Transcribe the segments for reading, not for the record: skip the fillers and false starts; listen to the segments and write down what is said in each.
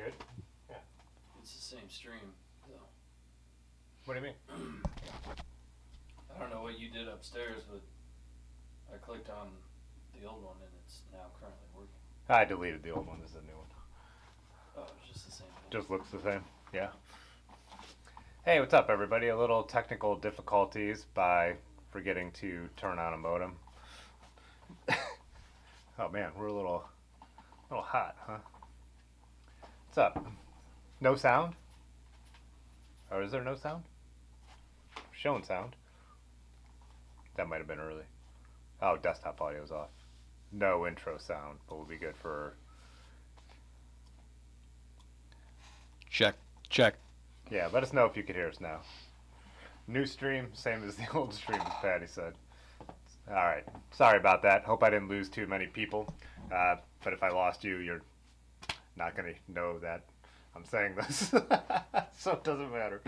good? Yeah. It's the same stream, though. What do you mean? I don't know what you did upstairs, but I clicked on the old one and it's now currently working. I deleted the old one. This is a new one. Oh, it's just the same thing. Just looks the same. Yeah. Hey, what's up, everybody? A little technical difficulties by forgetting to turn on a modem. Oh man, we're a little hot, huh? What's up? No sound? Or is there no sound? Showing sound. That might have been early. Oh, desktop audio's off. No intro sound, but we'll be good for... Check. Yeah, let us know if you could hear us now. New stream, same as the old stream, as Patty said. Alright, sorry about that. Hope I didn't lose too many people. But if I lost you, you're not going to know that I'm saying this. So it doesn't matter.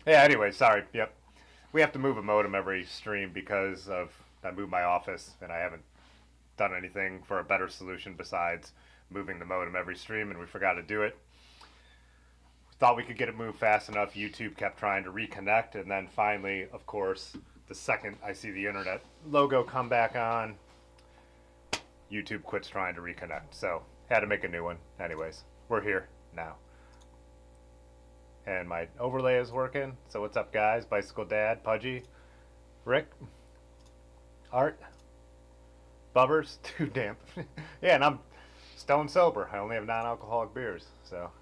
Yeah, anyway, sorry. Yep. We have to move a modem every stream because of I moved my office and I haven't done anything for a better solution besides moving the modem every stream, and we forgot to do it. Thought we could get it moved fast enough. YouTube kept trying to reconnect, and then finally, of course, the second I see the internet logo come back on, YouTube quits trying to reconnect. So had to make a new one. Anyways, we're here now. And my overlay is working. So what's up, guys? Bicycle Dad, Pudgy, Rick, Art, Bubbers, too damn. Yeah, and I'm stone sober. I only have non-alcoholic beers, so.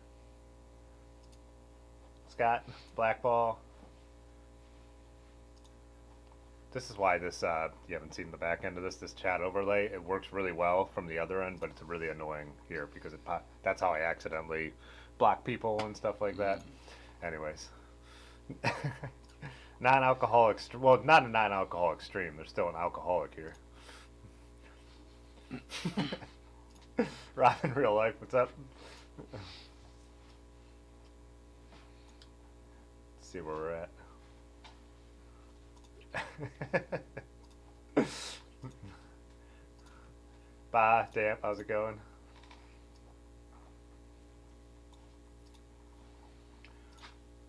Scott, Blackball. This is why this, you haven't seen the back end of this chat overlay. It works really well from the other end, but it's really annoying here because that's how I accidentally block people and stuff like that. Anyways. Non-alcoholic, well, not a non-alcoholic stream. There's still an alcoholic here. Rob in real life, what's up? Let's see where we're at. Bye, Damp, how's it going?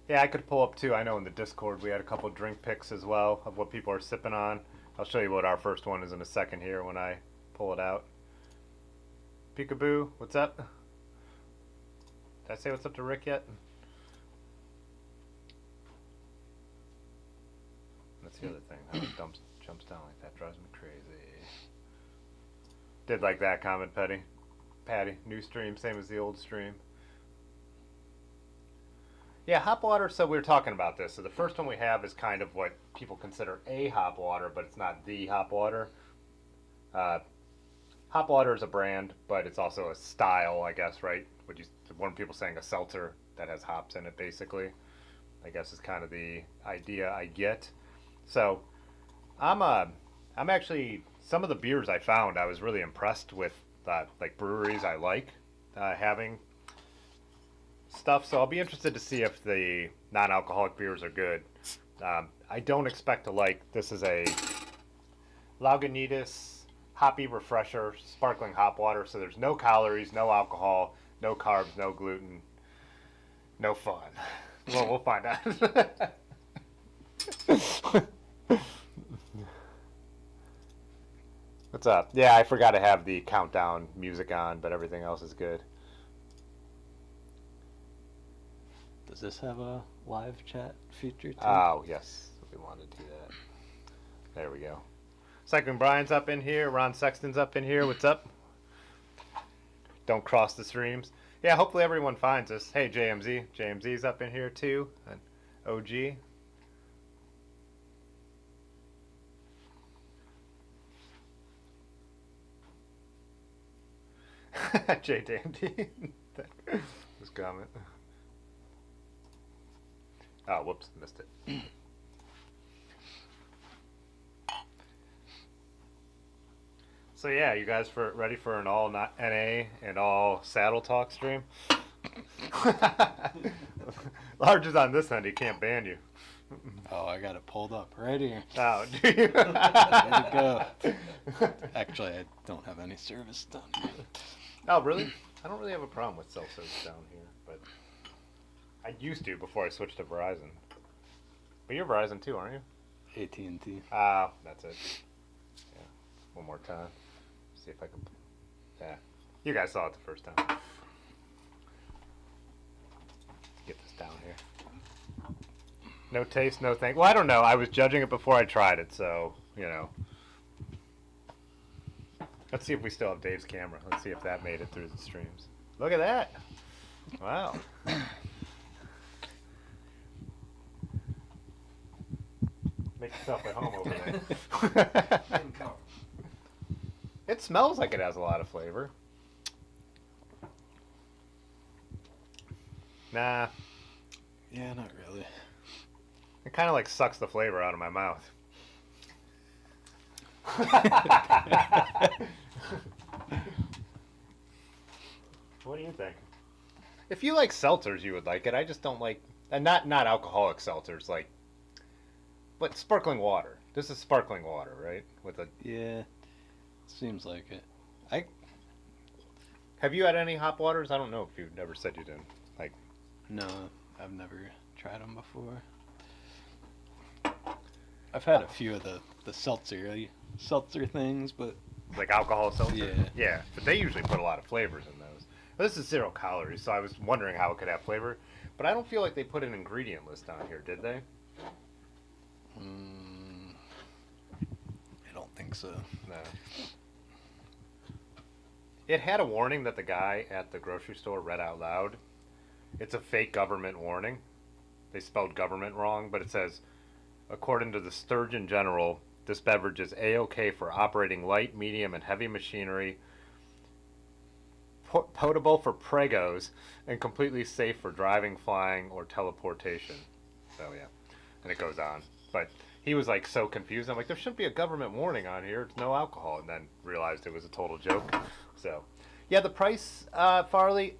Yeah, I could pull up too. I know in the Discord we had a couple drink picks as well of what people are sipping on. I'll show you what our first one is in a second here when I pull it out. Peekaboo, what's up? Did I say what's up to Rick yet? That's the other thing. How it jumps down like that drives me crazy. Did like that comment, Patty. New stream, same as the old stream. Yeah, hop water, so we were talking about this. So the first one we have is kind of what people consider a hop water, but it's not the hop water. Hop water is a brand, but it's also a style, I guess, right? One people saying a seltzer that has hops in it, basically. I guess is kind of the idea I get. So I'm actually, some of the beers I found, I was really impressed with, like breweries I like having stuff, so I'll be interested to see if the non-alcoholic beers are good. I don't expect to like, this is a Lagunitas Hoppy Refresher Sparkling Hop Water, so there's no calories, no alcohol, no carbs, no gluten, no fun. Well, we'll find out. What's up? Yeah, I forgot to have the countdown music on, but everything else is good. Does this have a live chat feature too? Oh, yes. We want to do that. There we go. Cycling Brian's up in here. Ron Sexton's up in here. What's up? Don't cross the streams. Yeah, hopefully everyone finds us. Hey, JMZ. JMZ's up in here too. And OG. J Dandy. This comment. Oh, whoops, missed it. So yeah, you guys ready for an all NA and all saddle talk stream? Large is on this end, he can't ban you. Oh, I got it pulled up right here. Oh, do you? There you go. Actually, I don't have any service done here. Oh, really? I don't really have a problem with self-service down here, but I used to before I switched to Verizon. But you're Verizon too, aren't you? AT&T. Ah, that's it. Yeah. One more time. See if I can. Yeah. You guys saw it the first time. Let's get this down here. No taste, no thing. Well, I don't know. I was judging it before I tried it, so, you know. Let's see if we still have Dave's camera. Let's see if that made it through the streams. Look at that. Wow. Make yourself at home over there. It smells like it has a lot of flavor. Nah, Yeah, not really. it kind of like sucks the flavor out of my mouth. What do you think? If you like seltzers, you would like it. I just don't like, and not alcoholic seltzers, like, but sparkling water. This is sparkling water, right? With a. Yeah, seems like it. Have you had any hop waters? I don't know if you've never said you didn't. Like, No, I've never tried them before. I've had a few of the seltzer things, but like alcohol seltzer. Yeah. Yeah, but they usually put a lot of flavors in those. But this is 0 calories, so I was wondering how it could have flavor. But I don't feel like they put an ingredient list on here, did they? I don't think so. No. It had a warning that the guy at the grocery store read out loud. It's a fake government warning. They spelled government wrong, but it says, according to the Sturgeon General, this beverage is A-OK for operating light, medium, and heavy machinery, potable for pregos, and completely safe for driving, flying, or teleportation. So yeah, and it goes on. But he was like so confused. I'm like, there shouldn't be a government warning on here. It's no alcohol, and then realized it was a total joke. So yeah, the price, Farley.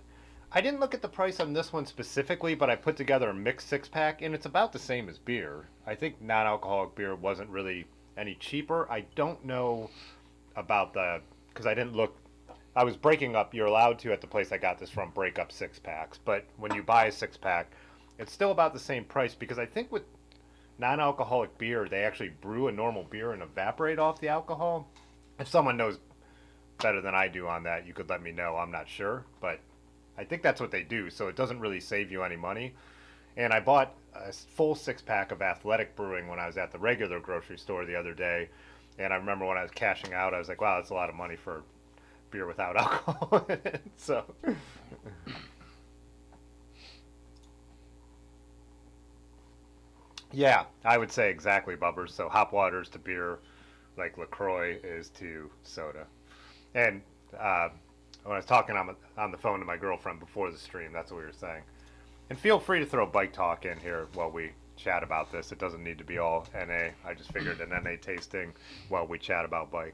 I didn't look at the price on this one specifically, but I put together a mixed 6-pack, and it's about the same as beer. I think non-alcoholic beer wasn't really any cheaper. I don't know about because I didn't look. I was breaking up. You're allowed to at the place I got this from break up 6-packs, but when you buy a 6-pack, it's still about the same price because I think with non-alcoholic beer, they actually brew a normal beer and evaporate off the alcohol. If someone knows better than I do on that, you could let me know. I'm not sure, but I think that's what they do, so it doesn't really save you any money. And I bought a full 6-pack of Athletic Brewing when I was at the regular grocery store the other day, and I remember when I was cashing out, I was like, wow, that's a lot of money for beer without alcohol in it. So yeah, I would say exactly, Bubbers. So hop waters to beer, like LaCroix is to soda. And when I was talking on the phone to my girlfriend before the stream, that's what we were saying. And feel free to throw bike talk in here while we chat about this. It doesn't need to be all NA. I just figured an NA tasting while we chat about bike.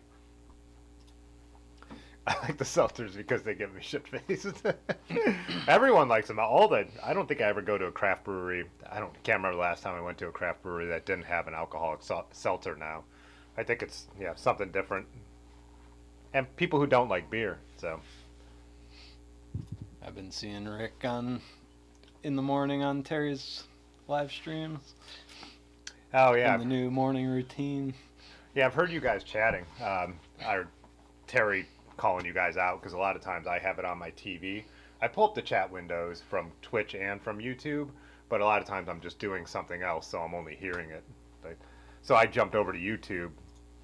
I like the seltzers because they give me shit faces. Everyone likes them. I don't think I ever go to a craft brewery. Can't remember the last time I went to a craft brewery that didn't have an alcoholic seltzer now. I think it's something different. And people who don't like beer, so. I've been seeing Rick in the morning on Terry's live streams. Oh yeah. In the new morning routine. Yeah, I've heard you guys chatting. Terry calling you guys out because a lot of times I have it on my TV. I pull up the chat windows from Twitch and from YouTube, but a lot of times I'm just doing something else, so I'm only hearing it. So I jumped over to YouTube,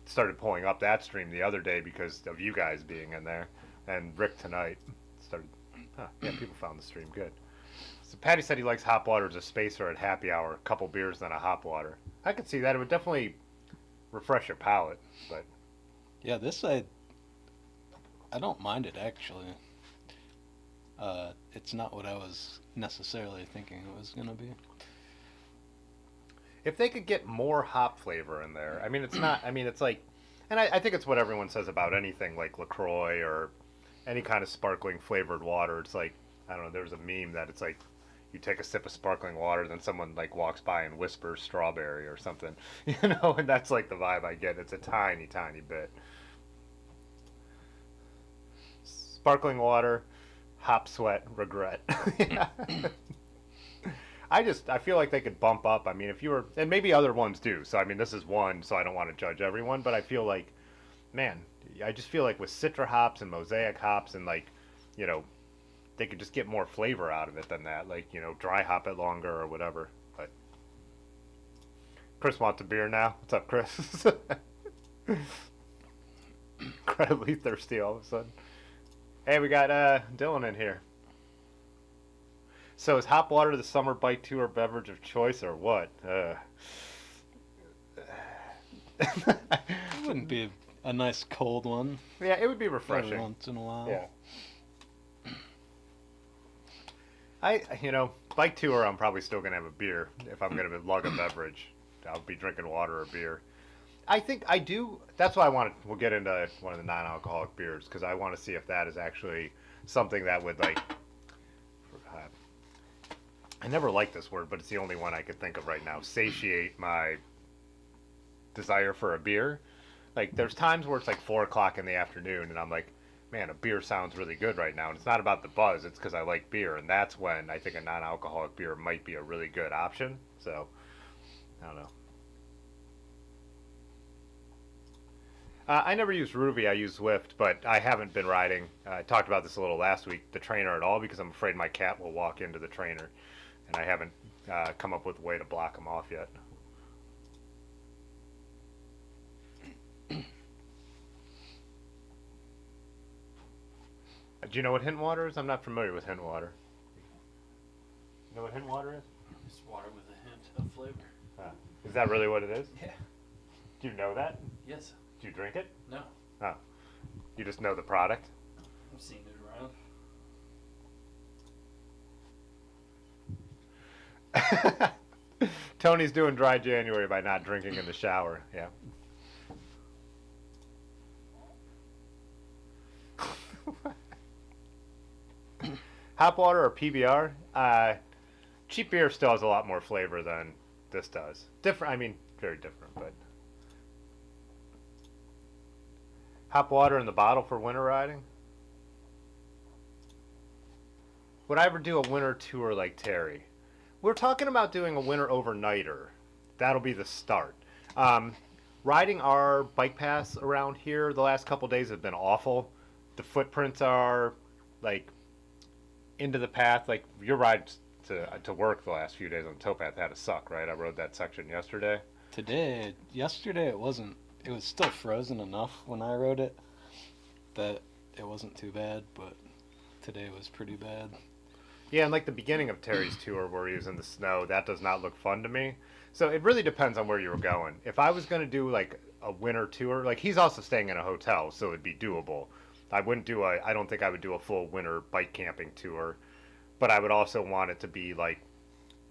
started pulling up that stream the other day because of you guys being in there, and Rick tonight started. Yeah, people found the stream good. So Patty said he likes hop water as a spacer at happy hour, a couple beers, then a hop water. I could see that. It would definitely refresh your palate, but Yeah, this I don't mind it actually. It's not what I was necessarily thinking it was gonna be. if they could get more hop flavor in there, I mean, it's not. I mean, it's like, and I think it's what everyone says about anything like LaCroix or any kind of sparkling flavored water. It's like, I don't know. There's a meme that it's like, you take a sip of sparkling water, then someone like walks by and whispers strawberry or something, you know, and that's like the vibe I get. It's a tiny, tiny bit. Sparkling water, hop sweat, regret. Yeah. I feel like they could bump up. I mean, if you were, and maybe other ones do. So I mean, this is one, so I don't want to judge everyone, but I feel like, man, I just feel like with Citra hops and Mosaic hops and like, you know, they could just get more flavor out of it than that. Like, you know, dry hop it longer or whatever. But Chris wants a beer now. What's up, Chris? Incredibly thirsty all of a sudden. Hey, we got Dylan in here. So is hop water the summer bike tour beverage of choice or what? It wouldn't be a nice cold one Yeah, it would be every refreshing. once in a while. Yeah. You know, bike tour, I'm probably still going to have a beer. If I'm going to lug a beverage, I'll be drinking water or beer. I think I do. That's why we'll get into one of the non-alcoholic beers, because I want to see if that is actually something that would, like, I never liked this word, but it's the only one I could think of right now, satiate my desire for a beer. Like, there's times where it's like 4 o'clock in the afternoon, and I'm like, man, a beer sounds really good right now. And it's not about the buzz, it's because I like beer. And that's when I think a non-alcoholic beer might be a really good option. So, I don't know. I never use Ruby, I use Zwift, but I haven't been riding. I talked about this a little last week, the trainer at all, because I'm afraid my cat will walk into the trainer. And I haven't come up with a way to block him off yet. Do you know what hint water is? I'm not familiar with hint water. You know what hint water is? It's water with a hint of flavor. Is that really what it is? Yeah. Do you know that? Yes. Do you drink it? No. Oh. You just know the product? I've seen it around. Tony's doing dry January by not drinking in the shower. Yeah. Hop water or PBR? Cheap beer still has a lot more flavor than this does. Different, I mean, very different, but. Hop water in the bottle for winter riding? Would I ever do a winter tour like Terry? We're talking about doing a winter overnighter. That'll be the start. Riding our bike paths around here the last couple days have been awful. The footprints are like into the path. Like your ride to work the last few days on the towpath had to suck, right? I rode that section yesterday. Yesterday it wasn't. It was still frozen enough when I rode it that it wasn't too bad, but today was pretty bad. Yeah, and like the beginning of Terry's tour where he was in the snow, that does not look fun to me. So it really depends on where you were going. If I was going to do like a winter tour, like he's also staying in a hotel, so it'd be doable. I don't think I would do a full winter bike camping tour, but I would also want it to be like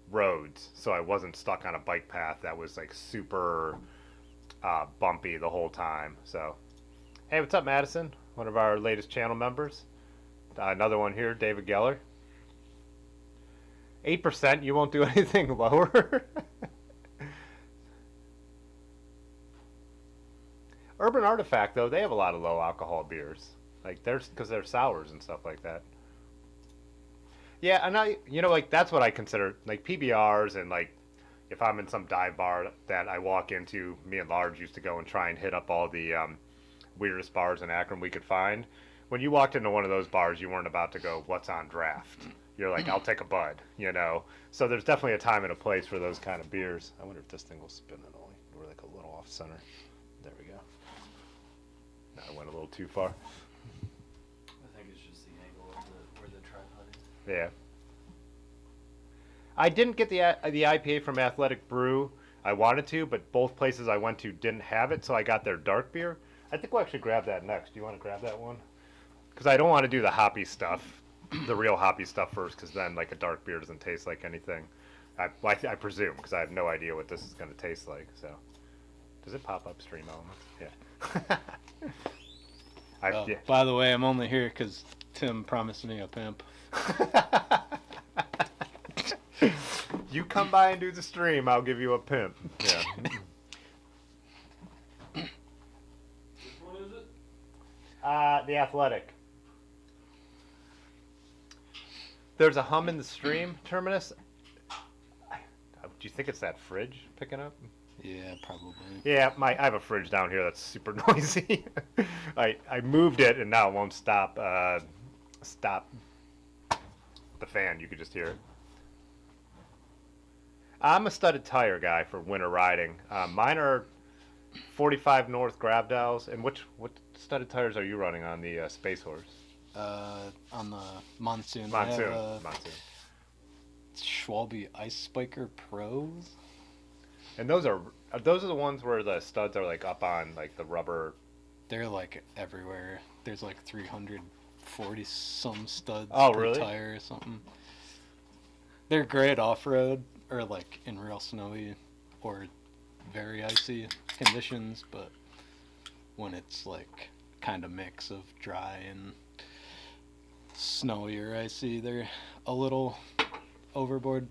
roads, so I wasn't stuck on a bike path that was like super bumpy the whole time. So, hey, what's up, Madison? One of our latest channel members. Another one here, David Geller. 8%, you won't do anything lower? Urban Artifact, though, they have a lot of low alcohol beers. Like, because they're sours and stuff like that. Yeah, and like, that's what I consider, like, PBRs and, like, if I'm in some dive bar that I walk into, me and Large used to go and try and hit up all the weirdest bars in Akron we could find. When you walked into one of those bars, you weren't about to go, what's on draft? You're like, I'll take a bud, you know? So there's definitely a time and a place for those kind of beers. I wonder if this thing will spin it only. We're like a little off center. There we go. No, I went a little too far. I think it's just the angle of where the tripod is. Yeah. I didn't get the IPA from Athletic Brew. I wanted to, but both places I went to didn't have it, so I got their dark beer. I think we'll actually grab that next. Do you want to grab that one? Because I don't want to do the hoppy stuff, the real hoppy stuff first, because then like a dark beer doesn't taste like anything. I presume, because I have no idea what this is going to taste like. So, does it pop up stream elements? Yeah. Yeah. By the way, I'm only here because Tim promised me a pimp. You come by and do the stream, I'll give you a pimp. Yeah. Which one is it? The Athletic. There's a hum in the stream, Terminus. Do you think it's that fridge picking up? Yeah, probably. Yeah, I have a fridge down here that's super noisy. I moved it and now it won't stop the fan. You could just hear it. I'm a studded tire guy for winter riding. Mine are 45 North Grabdals. And what studded tires are you running on the Space Horse? On the Monsoon. I Monsoon. have, Monsoon. Schwalbe Ice Spiker Pros. And those are the ones where the studs are like up on like the rubber. They're like everywhere. There's like 340 some studs Oh, per really? tire or something. They're great off road or like in real snowy or very icy conditions, but when it's like kind of mix of dry and snowy or icy, they're a little overboard.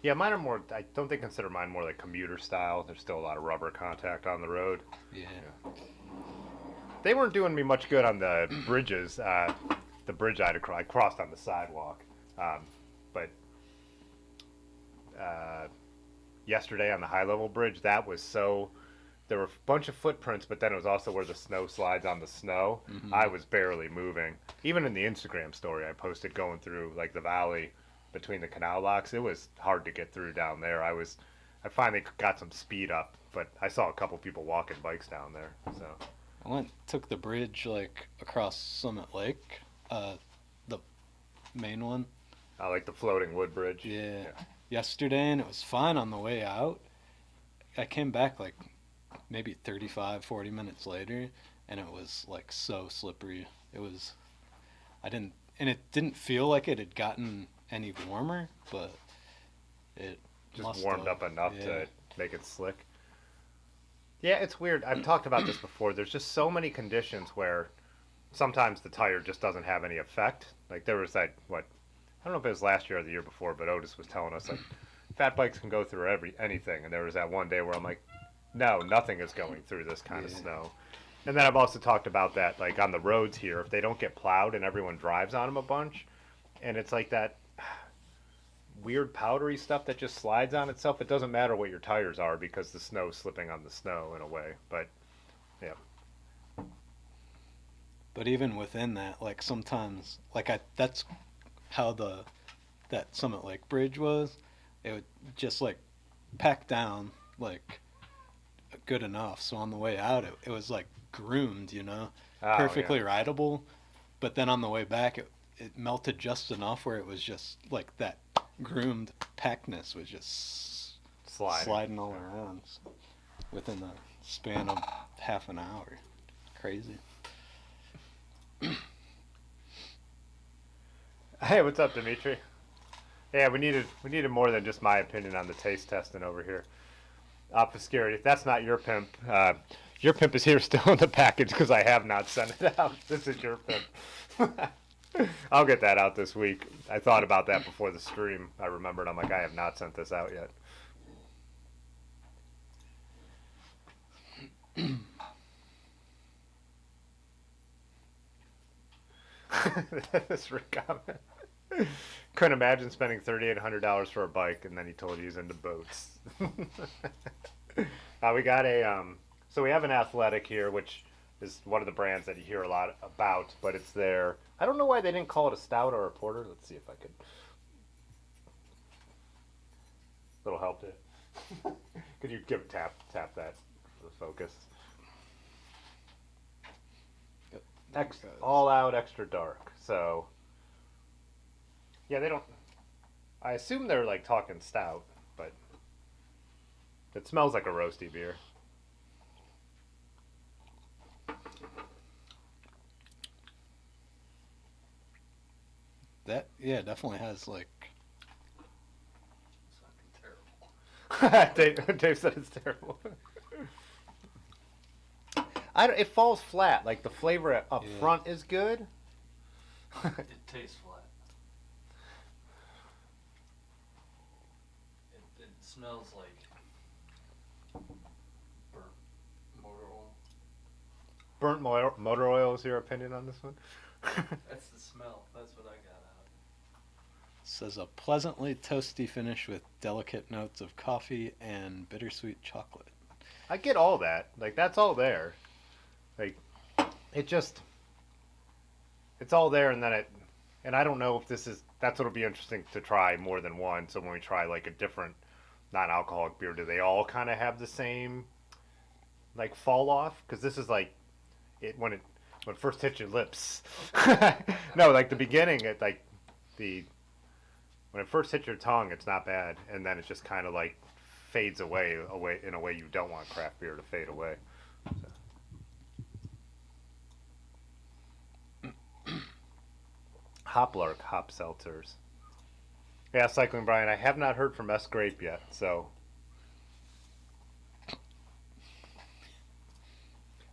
Yeah, mine are more. I don't think consider mine more like commuter style. There's still a lot of rubber contact on the road. Yeah. They weren't doing me much good on the bridges. The bridge I crossed on the sidewalk, but yesterday on the high level bridge, that was so. There were a bunch of footprints, but then it was also where the snow slides on the snow. Mhm. I was barely moving. Even in the Instagram story I posted going through like the valley between the canal locks, it was hard to get through down there. I finally got some speed up, but I saw a couple people walking bikes down there. So I took the bridge like across Summit Lake, the main one. I like the floating wood bridge. Yeah. Yesterday, and it was fine on the way out. I came back like maybe 35, 40 minutes later, and it was like so slippery. And it didn't feel like it had gotten any warmer, but it Just must warmed have. up enough Yeah. to make it slick. Yeah, it's weird. I've talked about this before. There's just so many conditions where sometimes the tire just doesn't have any effect. Like there was that I don't know if it was last year or the year before, but Otis was telling us like fat bikes can go through anything, and there was that one day where I'm like, no, nothing is going through this kind of Yeah. snow. And then I've also talked about that like on the roads here, if they don't get plowed and everyone drives on them a bunch, and it's like that weird powdery stuff that just slides on itself. It doesn't matter what your tires are because the snow's slipping on the snow in a way. But yeah, But even within that, like sometimes, that's how that Summit Lake Bridge was. It would just like pack down like good enough. So on the way out, it was like groomed, Oh, perfectly rideable. But then on the way back, it melted just enough where it was just like that groomed packedness was just sliding all around within the span of half an hour. Crazy. Hey, what's up, Dimitri? Yeah, we needed more than just my opinion on the taste testing over here. Obscurity. If that's not your pimp, your pimp is here still in the package because I have not sent it out. This is your pimp. I'll get that out this week. I thought about that before the stream. I remembered. I'm like, I have not sent this out yet. This Rick comment. Couldn't imagine spending $3,800 for a bike, and then he told you he's into boats. We got so we have an Athletic here, which is one of the brands that you hear a lot about, but it's there. I don't know why they didn't call it a stout or a porter. Let's see if I could. Little help there. Could you tap that for the focus? All out extra dark. So yeah, they don't. I assume they're like talking stout, but it smells like a roasty beer. That definitely has like It's fucking terrible. Dave said it's terrible. It falls flat. Like the flavor up Yeah. front is good. It tastes flat. smells like burnt motor oil. Burnt motor oil is your opinion on this one? That's the smell. That's what I got out. Says a pleasantly toasty finish with delicate notes of coffee and bittersweet chocolate. I get all that. Like, that's all there. Like, it just, it's all there, and then and I don't know if that's what'll be interesting to try more than one. So when we try like a different non-alcoholic beer, do they all kind of have the same, like, fall off? Because this is like, when it first hits your lips. No, like the beginning, when it first hits your tongue, it's not bad, and then it just kind of like fades away in a way you don't want craft beer to fade away. So. Hoplark hop seltzers. Yeah, Cycling Brian, I have not heard from S Grape yet, so.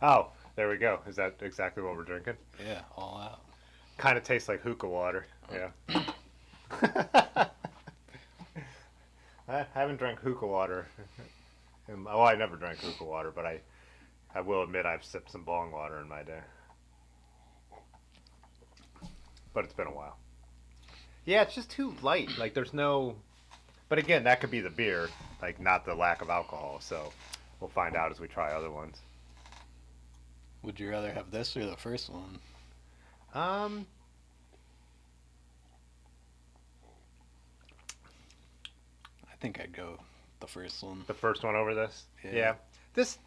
Oh, there we go. Is that exactly what we're drinking? Yeah, all out. Kind of tastes like hookah water. Yeah. I haven't drank hookah water. Well, I never drank hookah water, but I will admit I've sipped some bong water in my day. But it's been a while. Yeah, it's just too light. Like, there's no... But again, that could be the beer, like, not the lack of alcohol. So we'll find out as we try other ones. Would you rather have this or the first one? I think I'd go the first one. The first one over this? Yeah. This...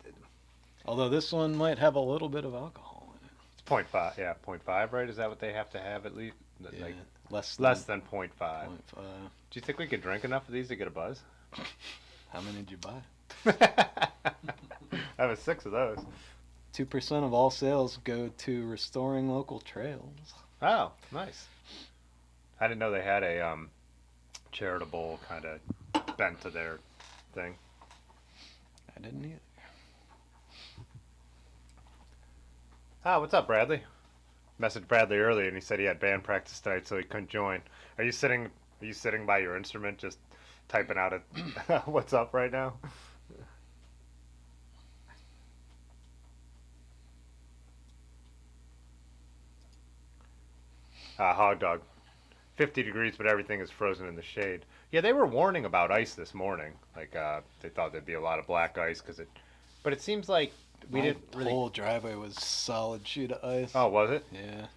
Although this one might have a little bit of alcohol in it. It's 0.5. Yeah, 0.5, right? Is that what they have to have at least? Yeah, Like, less than 0.5. 0.5. Do you think we could drink enough of these to get a buzz? How many did you buy? I have 6 of those. 2% of all sales go to restoring local trails. Oh, nice. I didn't know they had a charitable kind of bent to their thing. I didn't either. Ah, what's up, Bradley? Messaged Bradley earlier, and he said he had band practice tonight, so he couldn't join. Are you sitting by your instrument, just typing out what's up right now? Hog dog. 50 degrees, but everything is frozen in the shade. Yeah, they were warning about ice this morning. Like, they thought there'd be a lot of black ice but it seems like we My didn't really. whole driveway was solid sheet of ice. Oh, was it? Yeah.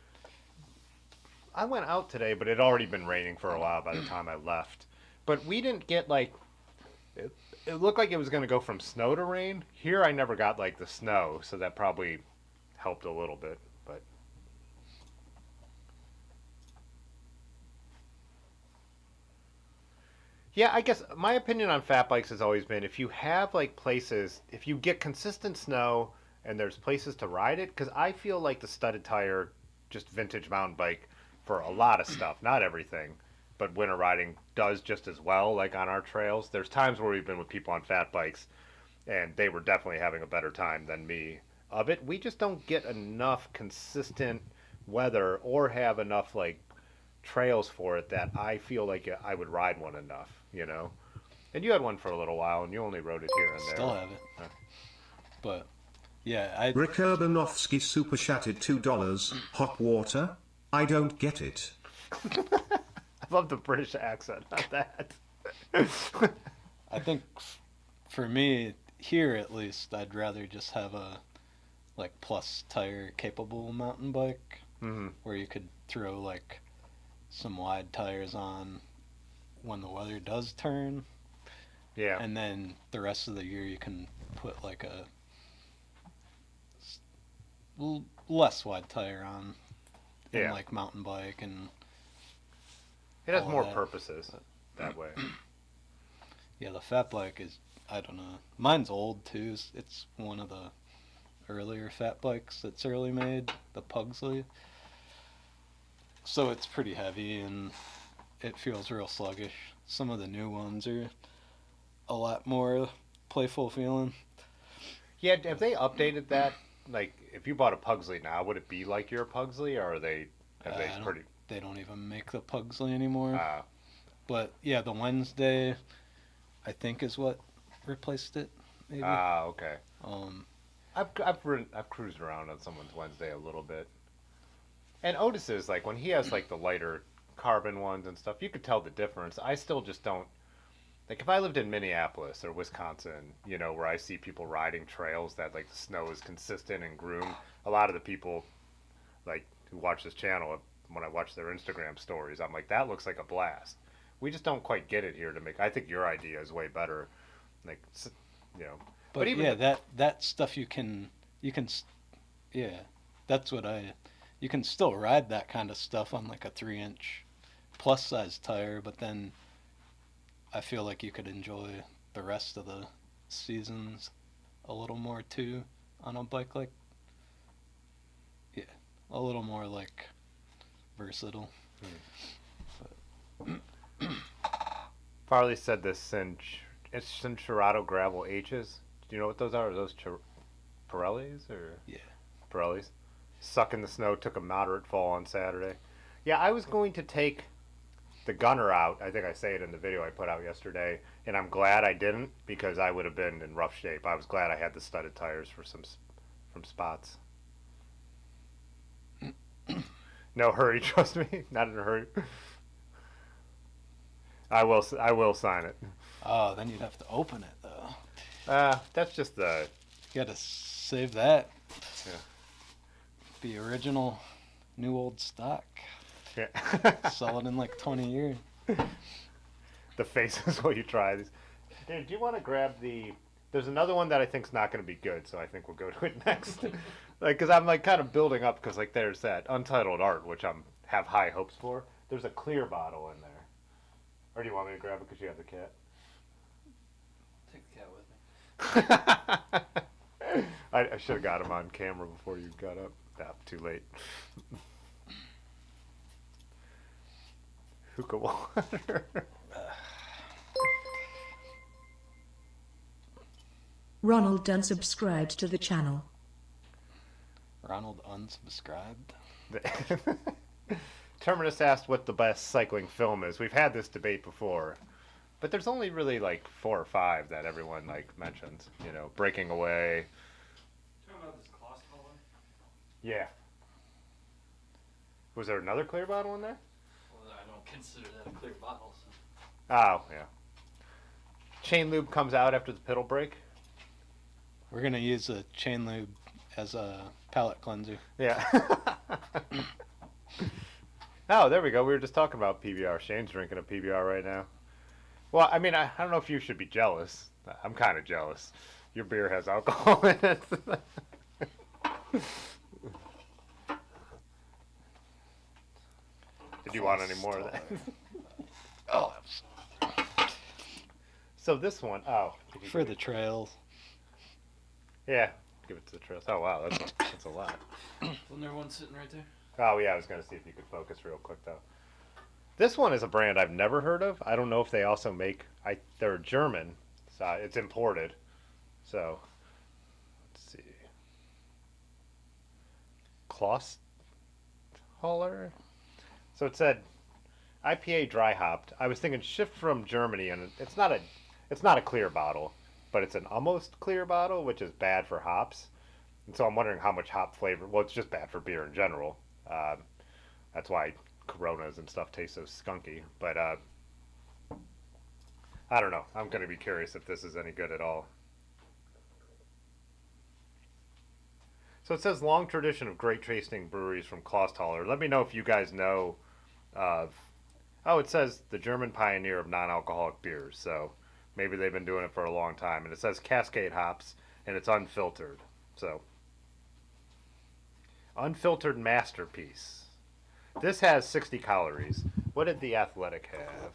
I went out today, but it had already been raining for a while by the time I left. But we didn't get like. It looked like it was going to go from snow to rain. Here, I never got like the snow, so that probably helped a little bit. But yeah, I guess my opinion on fat bikes has always been if you have like places, if you get consistent snow and there's places to ride it, because I feel like the studded tire, just vintage mountain bike for a lot of stuff, not everything, but winter riding does just as well, like on our trails. There's times where we've been with people on fat bikes and they were definitely having a better time than me of it. We just don't get enough consistent weather or have enough like trails for it that I feel like I would ride one enough, you know. And you had one for a little while, and you only rode it here and there. Still have it. But yeah, Rick Urbanovsky super chatted $2. Hot water? I don't get it. I love the British accent on that. I think for me here at least, I'd rather just have a like plus tire capable mountain bike where you could throw like some wide tires on when the weather does turn. Yeah. And then the rest of the year you can put like a less wide tire on in like mountain bike, and it has all more that. purposes that way. Yeah, the fat bike is, I don't know. Mine's old too. It's one of the earlier fat bikes that's early made, the Pugsley. So it's pretty heavy and it feels real sluggish. Some of the new ones are a lot more playful feeling. Yeah, have they updated that? Like, if you bought a Pugsley now, would it be like your Pugsley, or are they pretty? They don't even make the Pugsley anymore. Ah. But yeah, the Wednesday, I think is what replaced it. Maybe. Ah, okay. Um, I've cruised around on someone's Wednesday a little bit. And Otis's, like when he has like the lighter carbon ones and stuff, you could tell the difference. I still just don't like if I lived in Minneapolis or Wisconsin, you know, where I see people riding trails that like the snow is consistent and groomed. A lot of the people like who watch this channel, when I watch their Instagram stories, I'm like, that looks like a blast. We just don't quite get it here to make. I think your idea is way better. Like, you know, but even yeah, that stuff yeah, that's what you can still ride that kind of stuff on like a 3-inch plus size tire, but then I feel like you could enjoy the rest of the seasons a little more too on a bike like, yeah, a little more like versatile. Farley said this it's Cincherato gravel H's. Do you know what those are? Are those Pirellis or? Yeah. Pirellis. Suck in the snow, took a moderate fall on Saturday. Yeah, I was going to take the gunner out. I think I say it in the video I put out yesterday, and I'm glad I didn't because I would have been in rough shape. I was glad I had the studded tires for from spots. No hurry, trust me. Not in a hurry. I will sign it. Oh, then you'd have to open it though. That's just the. You gotta save that. Yeah. The original new old stock. Yeah. Sell it in like 20 years. The faces while you try these. Dude, do you want to grab the? There's another one that I think's not going to be good, so I think we'll go to it next. Like, cause I'm like kind of building up, cause like there's that Untitled Art, which have high hopes for. There's a clear bottle in there. Or do you want me to grab it because you have the cat? Take the cat with me. I should have got him on camera before you got up. Too late. Hookah water. Ronald unsubscribed to the channel. Ronald unsubscribed. Terminus asked what the best cycling film is. We've had this debate before, but there's only really like 4 or 5 that everyone like mentions. You know, Breaking Away. Talking about this Klosstal one? Yeah. Was there another clear bottle in there? Well, I don't consider that a clear bottle. So. Oh, yeah. Chain lube comes out after the pedal brake. We're gonna use a chain lube as a palate cleanser. Yeah. Oh, there we go. We were just talking about PBR. Shane's drinking a PBR right now. Well, I mean, I don't know if you should be jealous. I'm kind of jealous. Your beer has alcohol in it. Did you want any more of that? Oh, So this one, for the trails. Yeah, give it to the trails. Oh wow, that's a lot. Wasn't there one sitting right there? Oh yeah, I was gonna see if you could focus real quick though. This one is a brand I've never heard of. I don't know if they also make. They're German, so it's imported. So let's see. Klosshaller. So it said IPA dry hopped. I was thinking shipped from Germany, and it's not a clear bottle, but it's an almost clear bottle, which is bad for hops. And so I'm wondering how much hop flavor. Well, it's just bad for beer in general. That's why Coronas and stuff taste so skunky. But I don't know. I'm going to be curious if this is any good at all. So it says long tradition of great tasting breweries from Klosshaller. Let me know if you guys know of. Oh, it says the German pioneer of non-alcoholic beers. So maybe they've been doing it for a long time. And it says Cascade hops, and it's unfiltered. So unfiltered masterpiece. This has 60 calories. What did the Athletic have?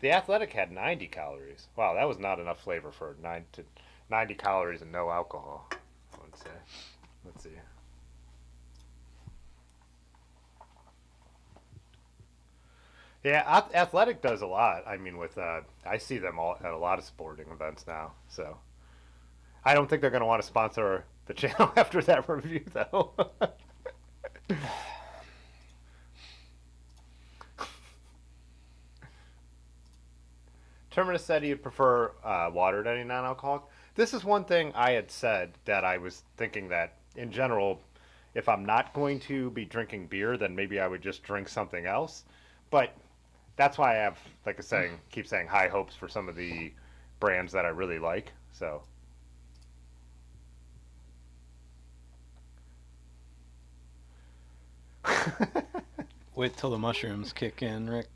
The Athletic had 90 calories. Wow, that was not enough flavor for 90 calories and no alcohol, I would say. Let's see. Yeah, Athletic does a lot. I mean, I see them all at a lot of sporting events now. So I don't think they're going to want to sponsor the channel after that review, though. Terminus said he'd prefer water to any non-alcoholic. This is one thing I had said that I was thinking that in general, if I'm not going to be drinking beer, then maybe I would just drink something else. But that's why I have, like I saying, keep saying high hopes for some of the brands that I really like. So. Wait till the mushrooms kick in, Rick.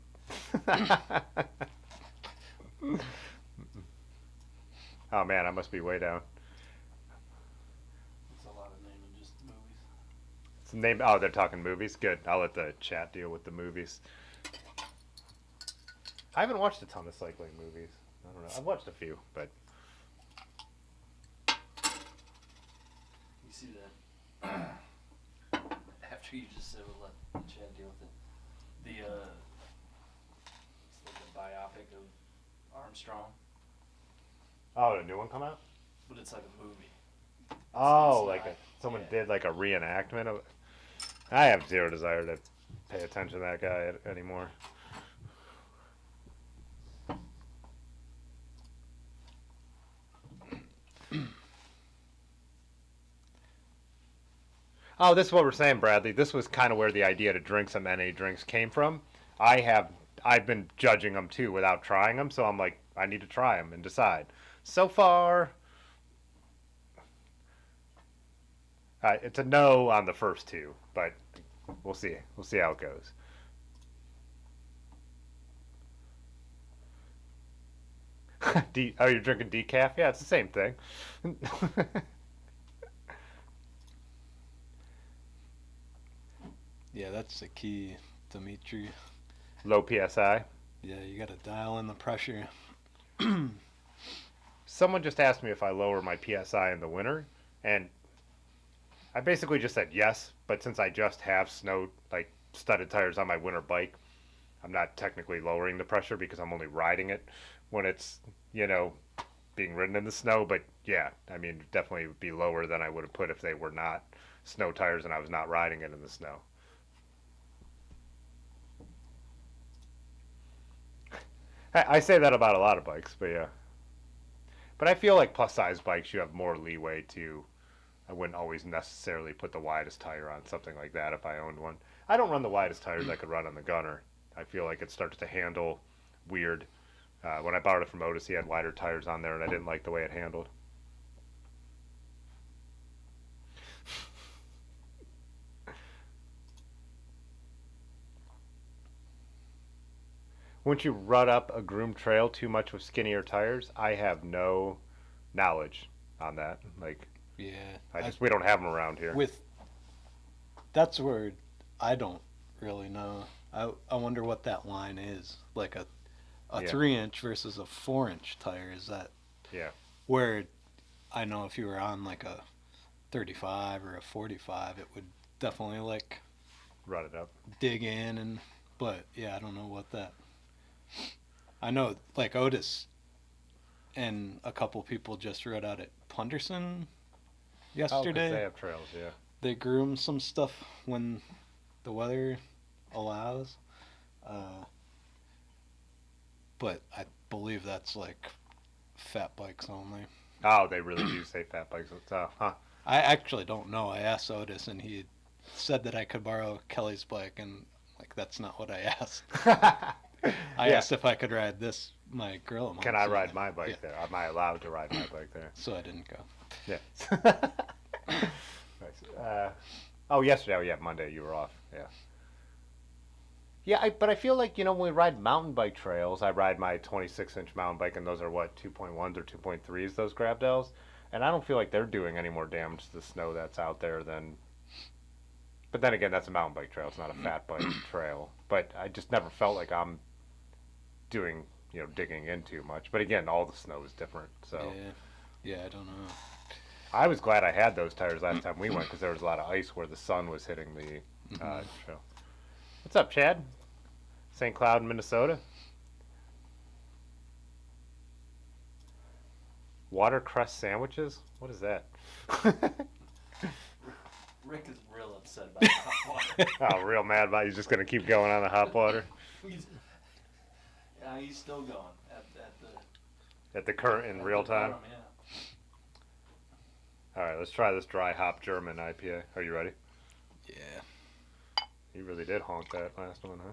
Oh man, I must be way down. It's a lot of naming just movies. It's name. Oh, they're talking movies. Good. I'll let the chat deal with the movies. I haven't watched a ton of cycling movies. I don't know. I've watched a few, but You see that? After you just said we'll let Chad deal with it. It's like a biopic of Armstrong, oh, the new one come out. but it's like a movie. Oh, it's like not- someone yeah. did like a reenactment of. I have zero desire to pay attention to that guy anymore. Oh, this is what we're saying, Bradley. This was kind of where the idea to drink some NA drinks came from. I've been judging them too without trying them, so I'm like, I need to try them and decide. So far, it's a no on the first two, but we'll see. We'll see how it goes. Oh, you're drinking decaf? Yeah, it's the same thing. Yeah, that's the key, Dimitri. Low PSI. Yeah, you gotta dial in the pressure. Someone just asked me if I lower my PSI in the winter, and I basically just said yes, but since I just have snow, like studded tires on my winter bike, I'm not technically lowering the pressure because I'm only riding it when it's, being ridden in the snow. But yeah, I mean, definitely would be lower than I would have put if they were not snow tires and I was not riding it in the snow. I say that about a lot of bikes, but yeah. But I feel like plus size bikes, you have more leeway to. I wouldn't always necessarily put the widest tire on something like that if I owned one. I don't run the widest tires I could run on the Gunner. I feel like it starts to handle weird. When I borrowed it from Otis, he had wider tires on there, and I didn't like the way it handled. Once you rut up a groomed trail too much with skinnier tires, I have no knowledge on that. Like, Yeah. we don't have them around here. That's where I don't really know. I wonder what that line is. Like a Yeah. 3-inch versus a 4-inch tire. Is that Yeah. where I know if you were on like a 35 or a 45, it would definitely like Rut it up. dig in but yeah, I don't know what that. I know like Otis and a couple people just rode out at Punderson Oh, 'cause yesterday. they have trails, yeah. They groom some stuff when the weather allows. But I believe that's like fat bikes only. Oh, they really do say fat bikes. Huh. I actually don't know. I asked Otis and he said that I could borrow Kelly's bike, and like that's not what I asked. I Yeah. asked if I could ride my Gorilla Can I Monster. ride my bike Yeah. there? Am I allowed to ride my bike there? So I didn't go. Yeah. Nice. Oh, yesterday. Oh, yeah, Monday. You were off. Yeah. Yeah, but I feel like, when we ride mountain bike trails, I ride my 26-inch mountain bike, and those are what, 2.1s or 2.3s, those Grabdells? And I don't feel like they're doing any more damage to the snow that's out there than. But then again, that's a mountain bike trail. It's not a fat bike trail. But I just never felt like I'm doing, digging in too much. But again, all the snow is different. So Yeah, I don't know. I was glad I had those tires last time we went because there was a lot of ice where the sun was hitting the trail. What's up, Chad? St. Cloud, Minnesota. Watercress sandwiches? What is that? Rick is real upset about hot water. Oh, real mad about. He's just gonna keep going on the hot water. He's still going at the at the current in real time. Bottom, yeah. All right, let's try this dry hop German IPA. Are you ready? Yeah. You really did honk that last one, huh?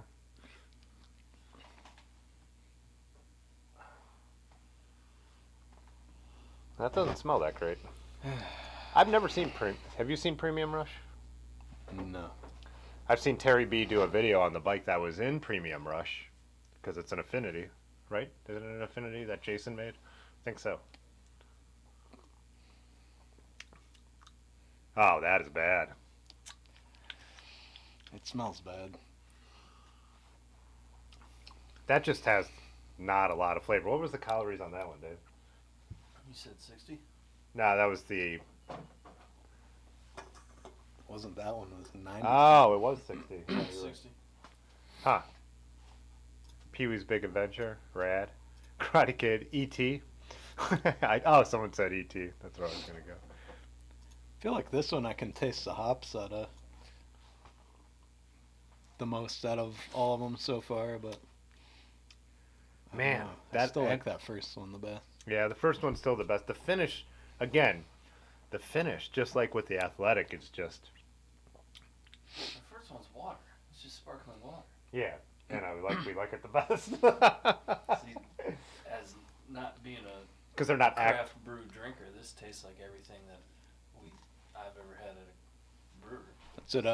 That doesn't smell that great. I've never seen Have you seen Premium Rush? No. I've seen Terry B do a video on the bike that was in Premium Rush, because it's an Affinity, right? Isn't it an Affinity that Jason made? I think so. Oh, that is bad. It smells bad. That just has not a lot of flavor. What was the calories on that one, Dave? You said 60? Nah, that was the... Wasn't that one? It was 90. Oh, it was 60. Yeah, you're right. 60. Huh. Pee-wee's Big Adventure, Rad, Karate Kid, E.T. Someone said E.T. That's where I was going to go. I feel like this one I can taste the hops out of. The most out of all of them so far, but I don't Man, know. I that- still like that first one the best. Yeah, the first one's still the best. The finish, again, just like with the Athletic, it's just... The first one's water. It's just sparkling water. Yeah, and we like it the best. See, as not being a Because they're not craft brew drinker, this tastes like everything that I've ever had at a brewery. That's what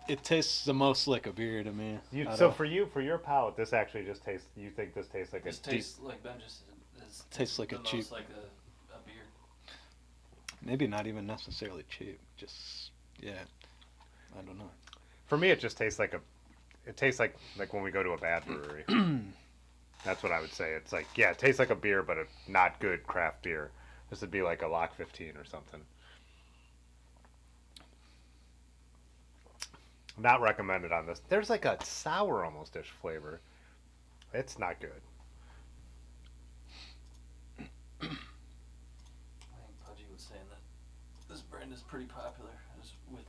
it tastes the most like a beer to me. out So of- for your palate, this actually just tastes. You think this tastes like This a deep, tastes like Ben just said. This Tastes like the a most cheap- like a beer. maybe not even necessarily cheap. Just yeah, I don't know. For me, it just tastes like it tastes like when we go to a bad brewery. That's what I would say. It's like, yeah, it tastes like a beer, but a not good craft beer. This would be like a Lock 15 or something. Not recommended on this. There's like a sour almost-ish flavor. It's not good. I think Pudgy was saying that this brand is pretty popular with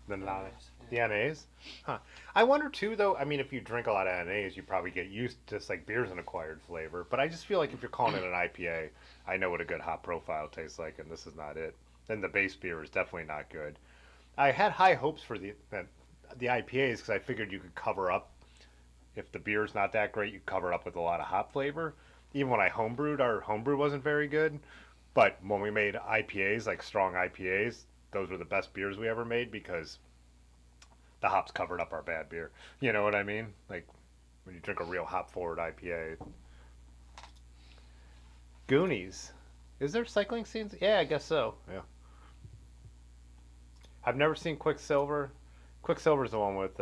The NAs, non, yeah. the NAs? Huh. I wonder too, though. I mean, if you drink a lot of NAs, you probably get used to just like beer's an acquired flavor. But I just feel like if you're calling it an IPA, I know what a good hop profile tastes like, and this is not it. Then the base beer is definitely not good. I had high hopes for the IPAs because I figured you could cover up if the beer's not that great. You cover it up with a lot of hop flavor. Even when I homebrewed, our homebrew wasn't very good. But when we made IPAs, like strong IPAs, those were the best beers we ever made because the hops covered up our bad beer. You know what I mean? Like when you drink a real hop forward IPA. Goonies. Is there cycling scenes? Yeah, I guess so. Yeah. I've never seen Quicksilver. Quicksilver's the one with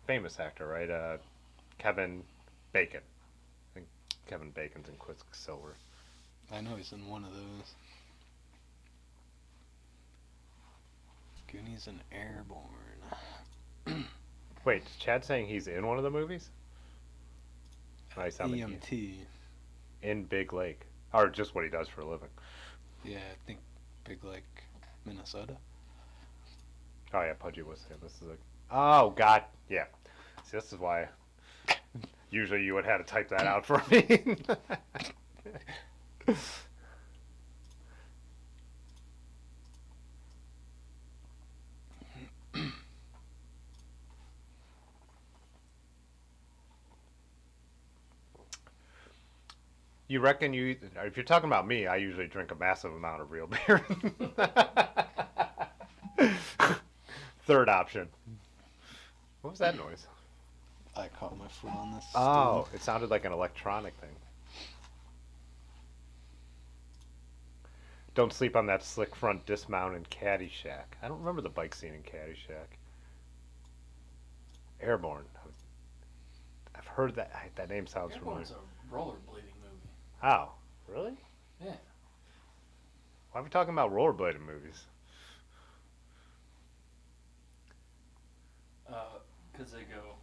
famous actor, right? Kevin Bacon. I think Kevin Bacon's in Quicksilver. I know he's in one of those. Goonies and Airborne. Wait, is Chad saying he's in one of the movies? Oh, he sounded like EMT. in Big Lake. Or just what he does for a living. Yeah, I think Big Lake, Minnesota. Oh yeah, Pudgy was saying this is oh god, yeah. See, this is why usually you would have to type that out for me. You reckon if you're talking about me, I usually drink a massive amount of real beer. Third option. What was that noise? I caught my foot on this. Oh, it sounded like an electronic thing. Don't sleep on that slick front dismount in Caddyshack. I don't remember the bike scene in Caddyshack. Airborne. I've heard that. That name sounds familiar. Airborne's a rollerblading movie. Oh, really? Yeah. Why are we talking about rollerblading movies? Because they go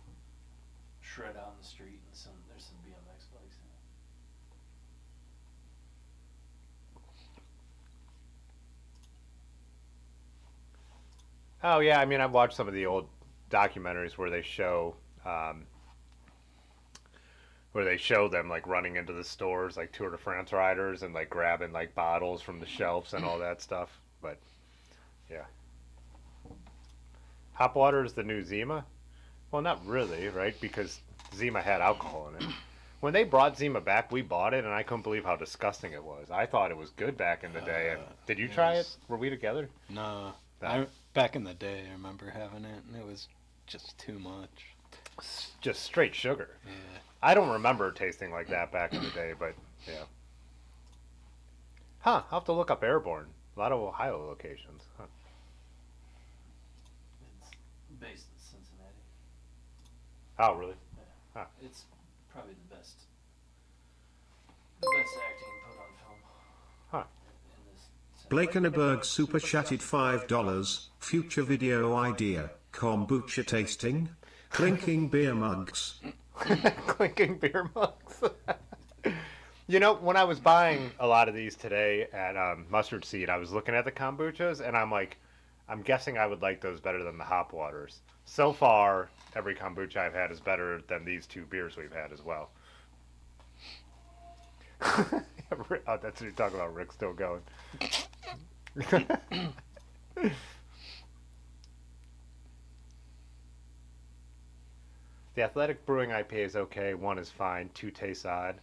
shred out in the street and there's some BMX bikes in it. Oh yeah, I mean I've watched some of the old documentaries where they show where they show them like running into the stores like Tour de France riders and like grabbing like bottles from the shelves and all that stuff. But yeah. Hop water is the new Zima? Well, not really, right? Because Zima had alcohol in it. When they brought Zima back, we bought it, and I couldn't believe how disgusting it was. I thought it was good back in the day. And did you try it? Were we together? No. No. Back in the day, I remember having it, and it was just too much. Just straight sugar. Yeah. I don't remember it tasting like that back in the day, but yeah. Huh, I'll have to look up Airborne. A lot of Ohio locations. Huh. It's based in Cincinnati. Oh, really? It's probably the best acting put on film. Huh. In this Blakeneberg super chatted $5. Future video idea. Kombucha tasting. Clinking beer mugs. Clinking beer mugs. You know, when I was buying a lot of these today at Mustard Seed, I was looking at the kombuchas, and I'm like, I'm guessing I would like those better than the hop waters. So far, every kombucha I've had is better than these two beers we've had as well. Oh, that's what you're talking about. Rick's still going. The Athletic Brewing IPA is okay. 1 is fine. 2 tastes odd.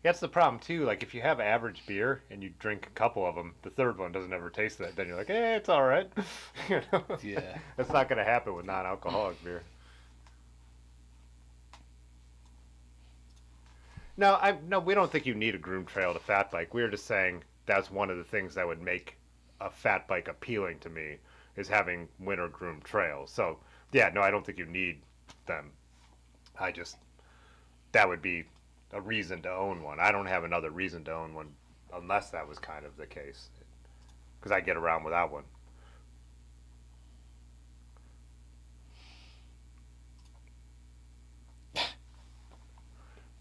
That's the problem too. Like if you have average beer and you drink a couple of them, the third one doesn't ever taste that. Then you're like, it's all right. You know? Yeah. That's not going to happen with non-alcoholic beer. No, we don't think you need a groomed trail to fat bike. We were just saying that's one of the things that would make a fat bike appealing to me is having winter groomed trails. So yeah, no, I don't think you need them. That would be a reason to own one. I don't have another reason to own one unless that was kind of the case, because I get around without one.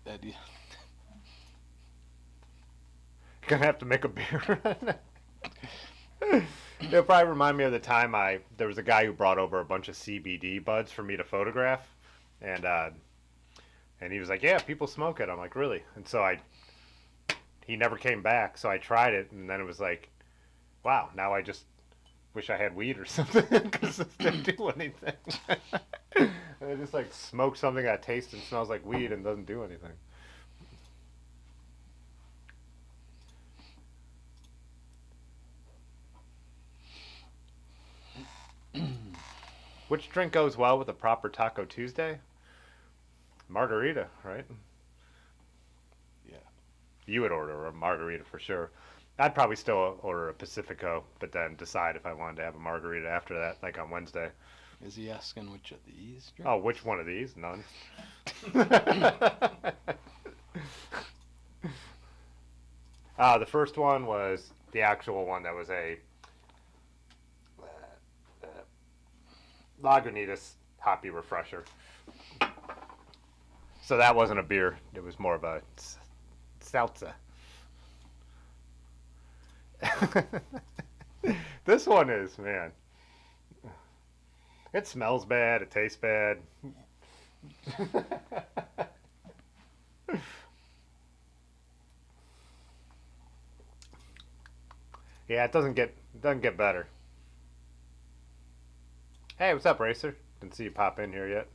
Eddie. You're gonna have to make a beer. It'll probably remind me of the time there was a guy who brought over a bunch of CBD buds for me to photograph, and he was like, "Yeah, people smoke it." I'm like, "Really?" And so he never came back. So I tried it, and then it was like, "Wow, now I just wish I had weed or something because it didn't do anything." I just like smoke something that tastes and smells like weed and doesn't do anything. Which drink goes well with a proper Taco Tuesday? Margarita, right? Yeah. You would order a margarita for sure. I'd probably still order a Pacifico, but then decide if I wanted to have a margarita after that, like on Wednesday. Is he asking which of these? Oh, which one of these? None. The first one was the actual one that was a Lagunitas hoppy refresher. So that wasn't a beer. It was more of a seltzer. This one is, man. It smells bad. It tastes bad. Yeah, it doesn't get better. Hey, what's up, Racer? Didn't see you pop in here yet.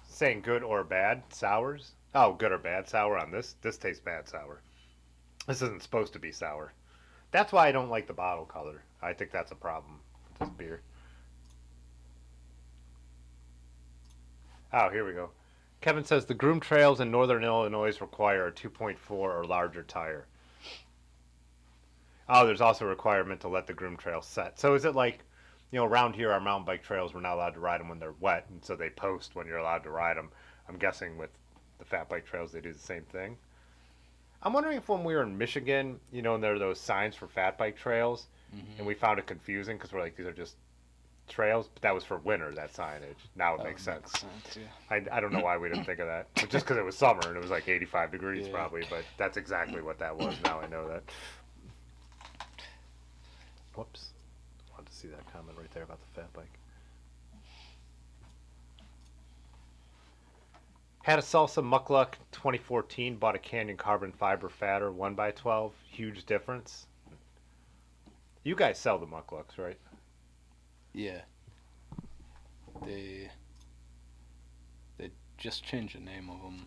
Saying good or bad sours? Oh, good or bad sour on this? This tastes bad sour. This isn't supposed to be sour. That's why I don't like the bottle color. I think that's a problem with this beer. Oh, here we go. Kevin says the groomed trails in northern Illinois require a 2.4 or larger tire. Oh, there's also a requirement to let the groomed trail set. So is it like, around here our mountain bike trails, we're not allowed to ride them when they're wet, and so they post when you're allowed to ride them. I'm guessing with the fat bike trails they do the same thing. I'm wondering if when we were in Michigan, and there are those signs for fat bike trails, and we found it confusing because we're like, these are just trails, but that was for winter, that signage. Now it makes sense. Yeah. I don't know why we didn't think of that. But just because it was summer and it was like 85 degrees Yeah. probably, but that's exactly what that was. Now I know that. Whoops. Wanted to see that comment right there about the fat bike. Had a salsa muckluck 2014. Bought a Canyon carbon fiber fatter 1x12. Huge difference. You guys sell the mucklucks, right? Yeah. They just changed the name of them.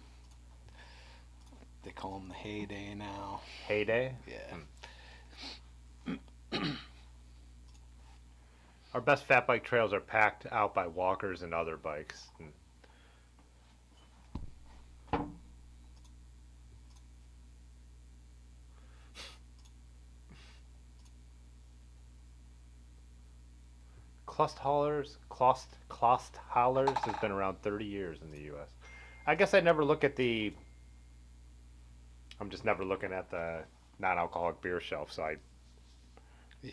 They call them the Heyday now. Heyday. Yeah. Our best fat bike trails are packed out by walkers and other bikes. Klosthalers has been around 30 years in the U.S. I guess I never look at the. I'm just never looking at the non-alcoholic beer shelf, so Yeah.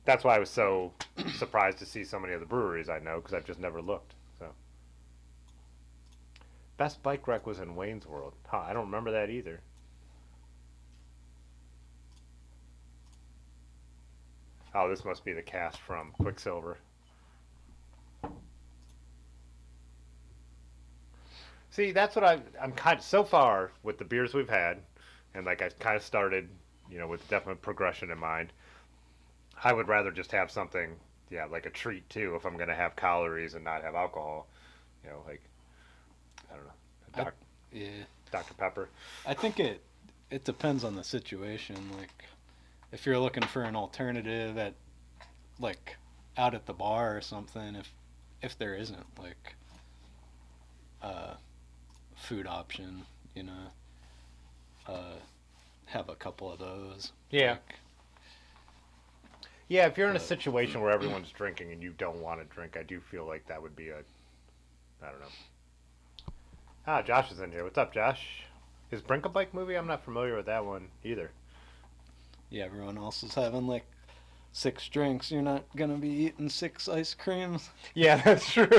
that's why I was so surprised to see so many of the breweries I know, because I've just never looked. So, best bike wreck was in Wayne's World. Huh, I don't remember that either. Oh, this must be the cast from Quicksilver. See, that's what I'm kind of, so far with the beers we've had, and like I kind of started, with definite progression in mind. I would rather just have something, like a treat too, if I'm going to have calories and not have alcohol. Like, I don't know, Yeah. Dr. Pepper. I think it depends on the situation. Like, if you're looking for an alternative at, like, out at the bar or something, if there isn't, like, a food option, have a couple of those. Yeah. Like, Yeah, if you're in a situation where everyone's drinking and you don't want to drink, I do feel like that would be I don't know. Ah, Josh is in here. What's up, Josh? His Brink-a-Bike movie? I'm not familiar with that one either. yeah, everyone else is having, like, 6 drinks. You're not going to be eating 6 ice creams. Yeah, that's true.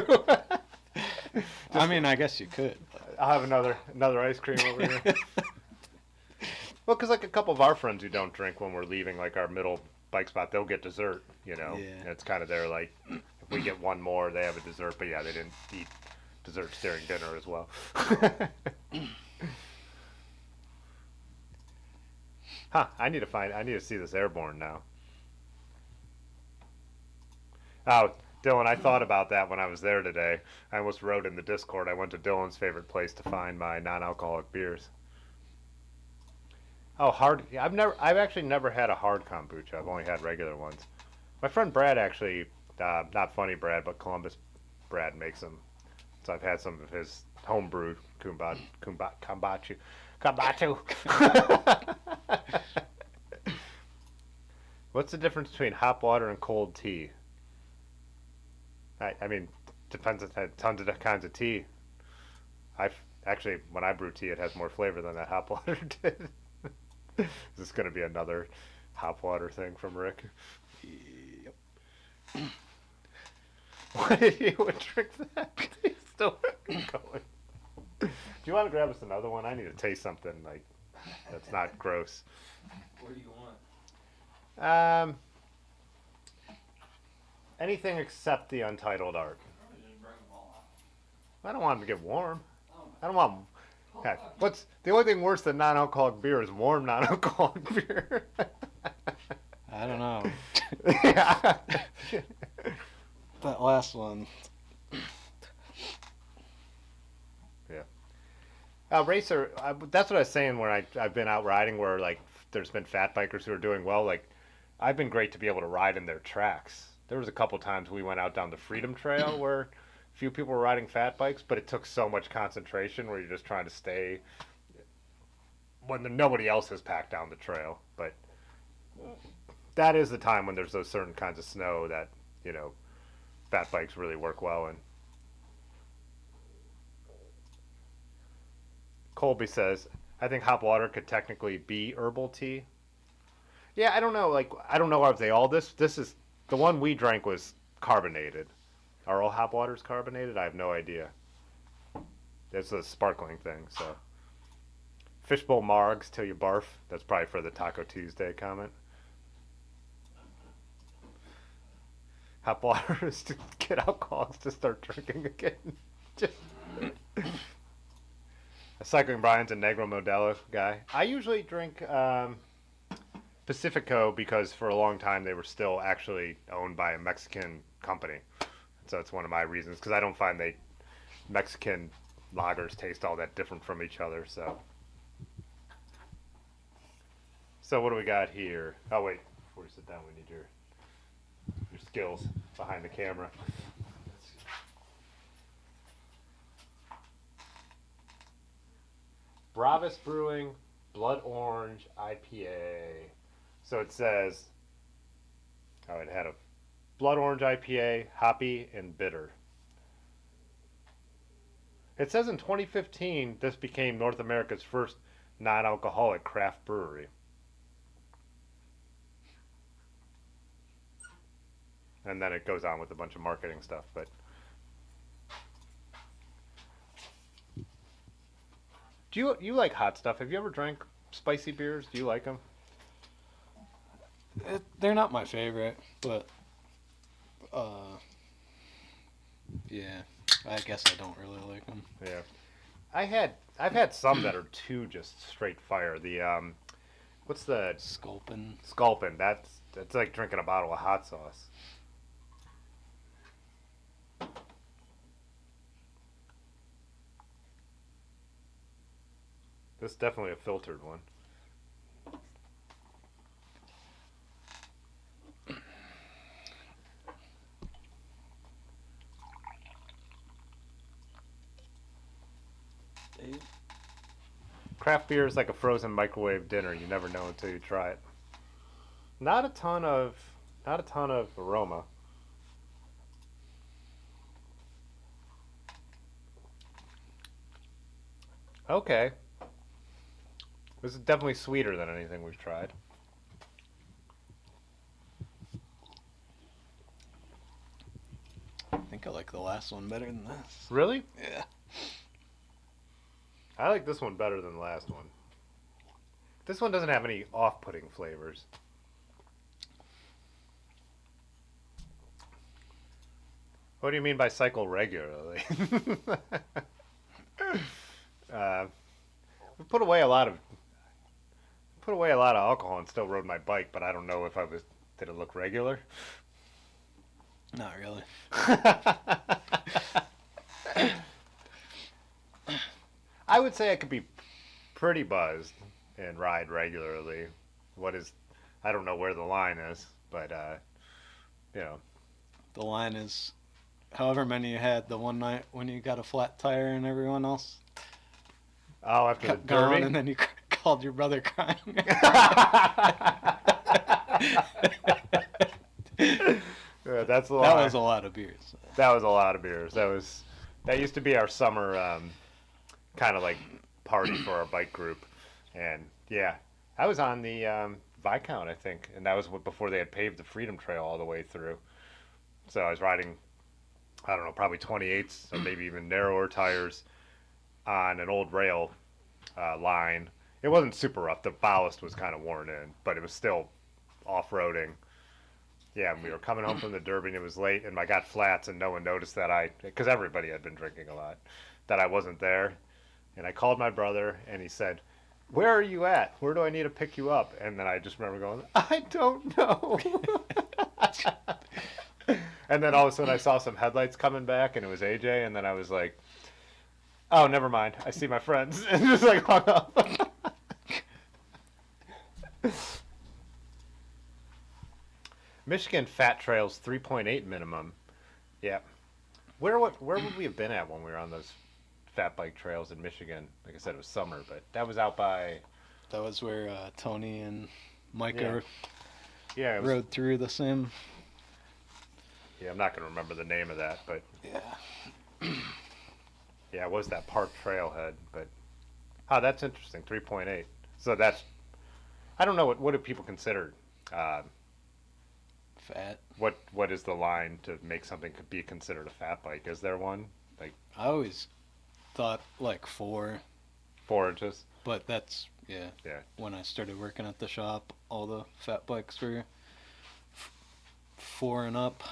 I mean, I guess you could. I'll have another ice cream over here. Well, because like a couple of our friends who don't drink, when we're leaving like our middle bike spot, they'll get dessert. Yeah. And it's kind of their like, if we get one more, they have a dessert. But yeah, they didn't eat desserts during dinner as well. Huh? I need to see this Airborne now. Oh, Dylan, I thought about that when I was there today. I almost wrote in the Discord. I went to Dylan's favorite place to find my non-alcoholic beers. Oh, hard. Yeah, I've actually never had a hard kombucha. I've only had regular ones. My friend Brad actually, not funny Brad, but Columbus Brad makes them. So I've had some of his homebrew kombucha. What's the difference between hot water and cold tea? I mean, depends on tons of kinds of tea. Actually, when I brew tea, it has more flavor than that hot water did. Is this going to be another hot water thing from Rick? Yep. Why did you drink that? He's still going. Do you want to grab us another one? I need to taste something like that's not gross. What do you want? Anything except the Untitled Art. Probably just bring them all I don't want them to get warm. out. I don't want. Heck, what's the only thing worse than non-alcoholic beer is warm non-alcoholic beer. I don't know. Yeah. That last one. Racer, that's what I was saying when I've been out riding where like there's been fat bikers who are doing well. Like I've been great to be able to ride in their tracks. There was a couple times we went out down the Freedom Trail where a few people were riding fat bikes, but it took so much concentration where you're just trying to stay when nobody else has packed down the trail. But that is the time when there's those certain kinds of snow that, fat bikes really work well in. Colby says, I think hop water could technically be herbal tea. Yeah, I don't know. Like, I don't know if they all this is the one we drank was carbonated. Are all hop waters carbonated? I have no idea. It's a sparkling thing. So, fishbowl margs till you barf. That's probably for the Taco Tuesday comment. Hop water is to get alcoholics to start drinking again. Just Cycling Brian's a Negro Modelo guy. I usually drink Pacifico because for a long time they were still actually owned by a Mexican company. So it's one of my reasons because I don't find they Mexican lagers taste all that different from each other. So what do we got here? Oh wait, before you sit down, we need your skills behind the camera. Bravas Brewing Blood Orange IPA. So it says, oh, it had a Blood Orange IPA, hoppy and bitter. It says in 2015, this became North America's first non-alcoholic craft brewery. And then it goes on with a bunch of marketing stuff, but do you like hot stuff? Have you ever drank spicy beers? Do you like them? They're not my favorite, but yeah, I guess I don't really like them. Yeah, I've had some that are too just straight fire. The what's the Sculpin. Sculpin? That's like drinking a bottle of hot sauce. This is definitely a filtered one. Craft beer is like a frozen microwave dinner. You never know until you try it. Not a ton of aroma. Okay. This is definitely sweeter than anything we've tried. I think I like the last one better than this. Really? Yeah. I like this one better than the last one. This one doesn't have any off-putting flavors. What do you mean by cycle regularly? We put away a lot of alcohol and still rode my bike, but I don't know if did it look regular? Not really. I would say I could be pretty buzzed and ride regularly. I don't know where the line is, but you know. The line is however many you had the one night when you got a flat tire and everyone else Oh, after the gone, derby? and then you called your brother crying. Yeah, that's a lot. That was a lot of beers. That was a lot of beers. That used to be our summer kind of like party for our bike group, and yeah, I was on the Viscount, I think, and that was before they had paved the Freedom Trail all the way through. So I was riding, I don't know, probably 28s or maybe even narrower tires on an old rail line. It wasn't super rough. The ballast was kind of worn in, but it was still off-roading. Yeah, and we were coming home from the Derby and it was late, and I got flats, and no one noticed that because everybody had been drinking a lot, that I wasn't there. And I called my brother, and he said, "Where are you at? Where do I need to pick you up?" And then I just remember going, "I don't know." And then all of a sudden I saw some headlights coming back, and it was AJ, and then I was like, "Oh, never mind. I see my friends." And just like hung up. Michigan Fat Trails 3.8 minimum. Yeah. Where would we have been at when we were on those fat bike trails in Michigan? Like I said, it was summer, but that was out by. That was where Tony and Micah Yeah. It was, rode through the same. yeah, I'm not gonna remember the name of that, but Yeah. yeah, it was that park trailhead. But that's interesting. 3.8. So that's. I don't know what do people consider. Fat. What is the line to make something could be considered a fat bike? Is there one? Like I always thought like 4, 4 inches? but that's yeah. When I started working at the shop, all the fat bikes were 4 and up,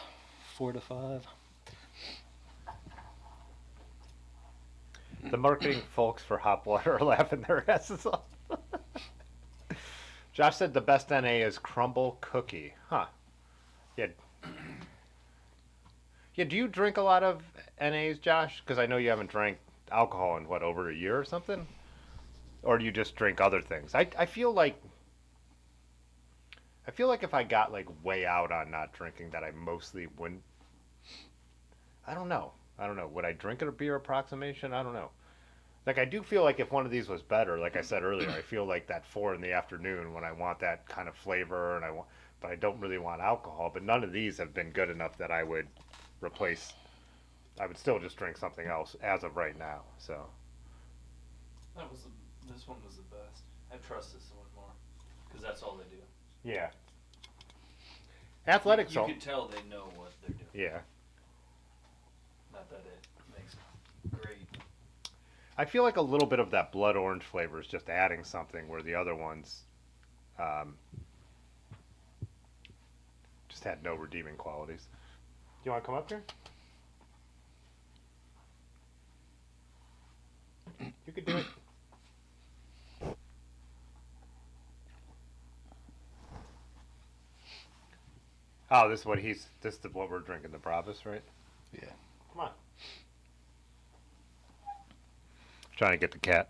4 to 5. The marketing folks for hop water are laughing their asses off. Josh said the best NA is crumble cookie. Huh. Yeah. Yeah, do you drink a lot of NAs, Josh? Because I know you haven't drank alcohol in, what, over a year or something? Or do you just drink other things? I feel like if I got like way out on not drinking that I mostly wouldn't. I don't know. Would I drink a beer approximation? I don't know. Like I do feel like if one of these was better, like I said earlier, I feel like that 4 in the afternoon when I want that kind of flavor and but I don't really want alcohol. But none of these have been good enough that I would replace. I would still just drink something else as of right now. So This one was the best. I trust this one more because that's all they do. yeah, athletics. You can tell they know what they're doing. Yeah. Not that it makes great. I feel like a little bit of that blood orange flavor is just adding something where the other ones just had no redeeming qualities. Do you want to come up here? You could do it. Oh, this is what we're drinking, the Bravas, right? Yeah. Come on. Trying to get the cat.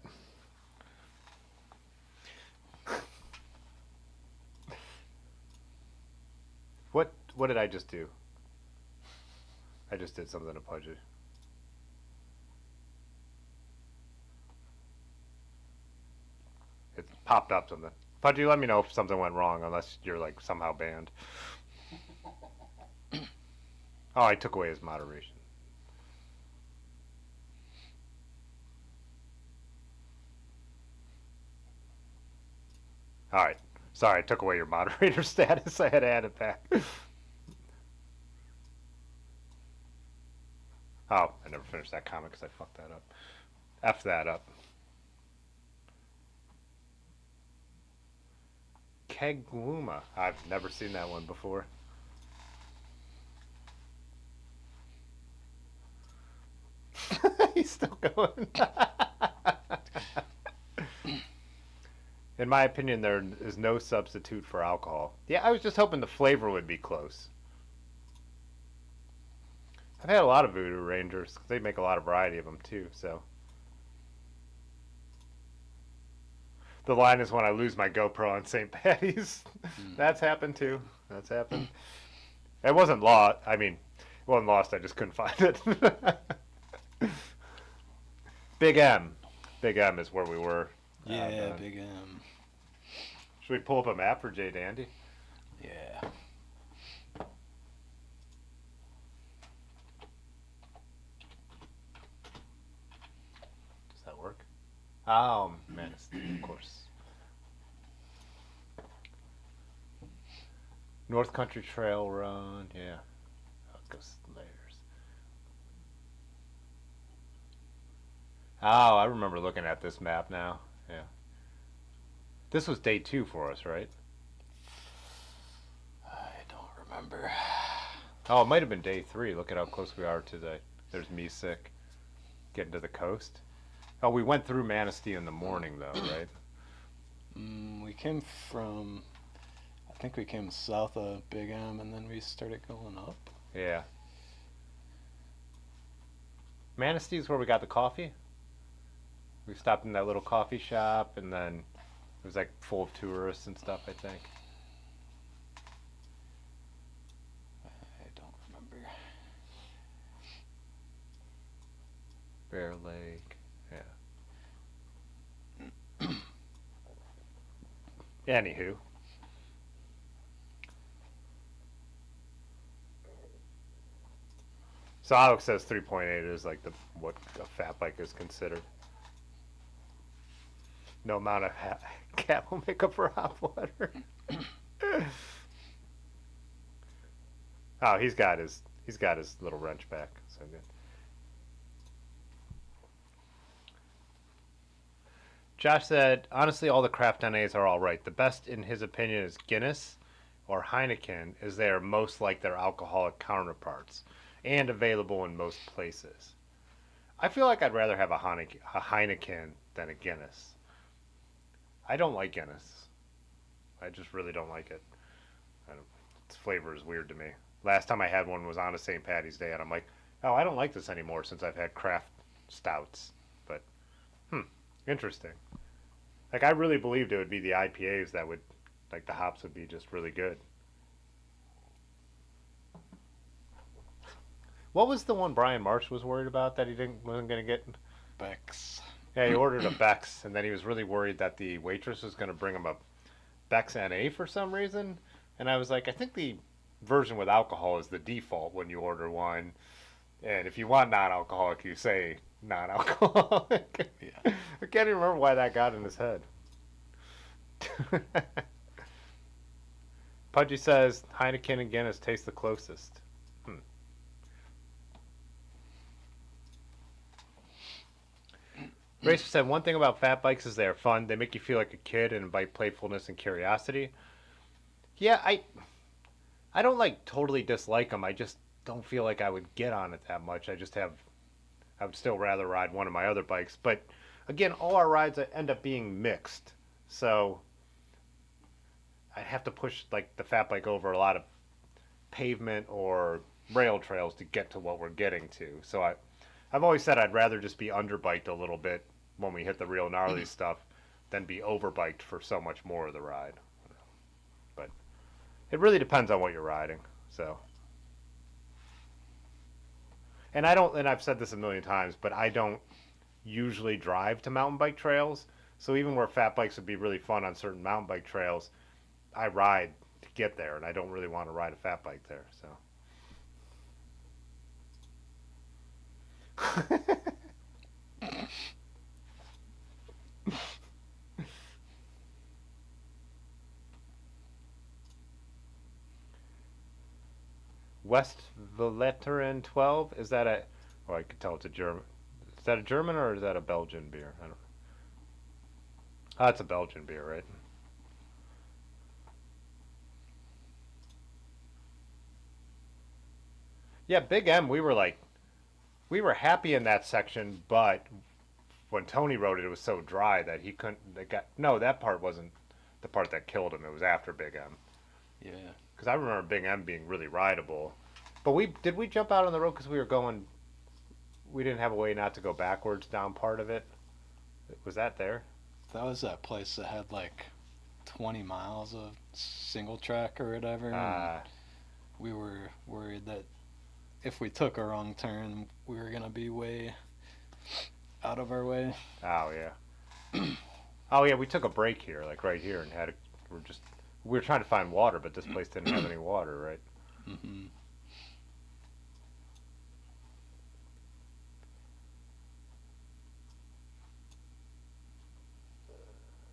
What did I just do? I just did something to Pudgy. It popped up something. Pudgy, let me know if something went wrong, unless you're like somehow banned. Oh, I took away his moderation. All right. Sorry, I took away your moderator status. I had to add it back. Oh, I never finished that comment because I fucked that up. F that up. Kegwuma. I've never seen that one before. He's still going. In my opinion, there is no substitute for alcohol. Yeah, I was just hoping the flavor would be close. I've had a lot of Voodoo Rangers. They make a lot of variety of them too, so. The line is when I lose my GoPro on St. Patty's. That's happened too. That's happened. It wasn't lost. I mean, it wasn't lost. I just couldn't find it. Big M. Big M is where we were. Yeah, Big M. Should we pull up a map for Jay Dandy? Yeah. Does that work? Oh, man, of course. North Country Trail Run, yeah. Oh, it goes layers. Oh, I remember looking at this map now. Yeah. This was day 2 for us, right? I don't remember. Oh, it might have been day 3. Look at how close we are to there's Mesick getting to the coast. Oh, we went through Manistee in the morning, though, right? We came from, I think we came south of Big M, and then we started going up. Yeah. Manistee is where we got the coffee. We stopped in that little coffee shop, and then it was like full of tourists and stuff, I think. I don't remember. Bear Lake, yeah. Anywho. So Alex says 3.8 is like what a fat bike is considered. No amount of cat will make up for hot water. Oh, he's got his little wrench back. So good. Josh said, honestly, all the craft NAs are all right. The best, in his opinion, is Guinness or Heineken, as they are most like their alcoholic counterparts and available in most places. I feel like I'd rather have a Heineken than a Guinness. I don't like Guinness. I just really don't like it. Its flavor is weird to me. Last time I had one was on a St. Patty's Day, and I'm like, oh, I don't like this anymore since I've had craft stouts. But, interesting. Like, I really believed it would be the IPAs that would, like, the hops would be just really good. What was the one Brian Marsh was worried about that he wasn't going to get? Beck's. Yeah, he ordered a Beck's, and then he was really worried that the waitress was going to bring him a Beck's NA for some reason. And I was like, I think the version with alcohol is the default when you order one. And if you want non-alcoholic, you say non-alcoholic. Yeah. I can't even remember why that got in his head. Pudgy says Heineken and Guinness taste the closest. Racer said one thing about fat bikes is they're fun. They make you feel like a kid and invite playfulness and curiosity. Yeah, I don't like totally dislike them. I just don't feel like I would get on it that much. I would still rather ride one of my other bikes. But again, all our rides end up being mixed. So I'd have to push like the fat bike over a lot of pavement or rail trails to get to what we're getting to. So I've always said I'd rather just be underbiked a little bit when we hit the real gnarly stuff than be overbiked for so much more of the ride. But it really depends on what you're riding. So, and I've said this a million times, but I don't usually drive to mountain bike trails. So even where fat bikes would be really fun on certain mountain bike trails, I ride to get there, and I don't really want to ride a fat bike there. So. West Vleteren 12, is that a, oh, I could tell it's a German. Is that a German or is that a Belgian beer? I don't know. Oh, it's a Belgian beer, right? Yeah, Big M, we were happy in that section, but when Tony rode it, it was so dry that he couldn't. No, that part wasn't the part that killed him. It was after Big M. Yeah. Because I remember Big M being really rideable. But did we jump out on the road because we were going? We didn't have a way not to go backwards down part of it. Was that there? That was that place that had like 20 miles of single track or whatever. And we were worried that if we took a wrong turn, we were gonna be way out of our way. Oh yeah. Oh yeah, we took a break here, like right here, and we were trying to find water, but this place didn't have any water, right? Mm-hmm.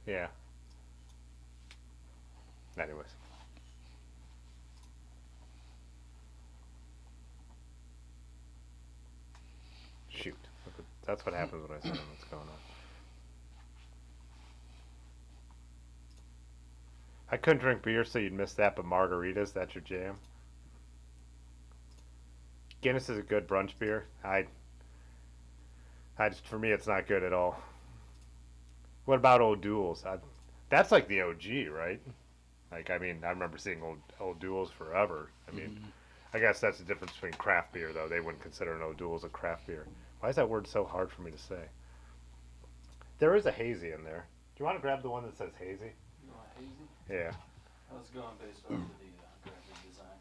Yeah. Anyways. Shoot. That's what happens when I say what's going on. I couldn't drink beer, so you'd miss that, but margaritas, that's your jam. Guinness is a good brunch beer. For me, it's not good at all. What about Old Duels? That's like the OG, right? Like, I mean, I remember seeing old Duels forever. I mean, I guess that's the difference between craft beer, though. They wouldn't consider an Old Duels a craft beer. Why is that word so hard for me to say? There is a hazy in there. Do you want to grab the one that says hazy? You want hazy? Yeah. I was going based off of the graphic design.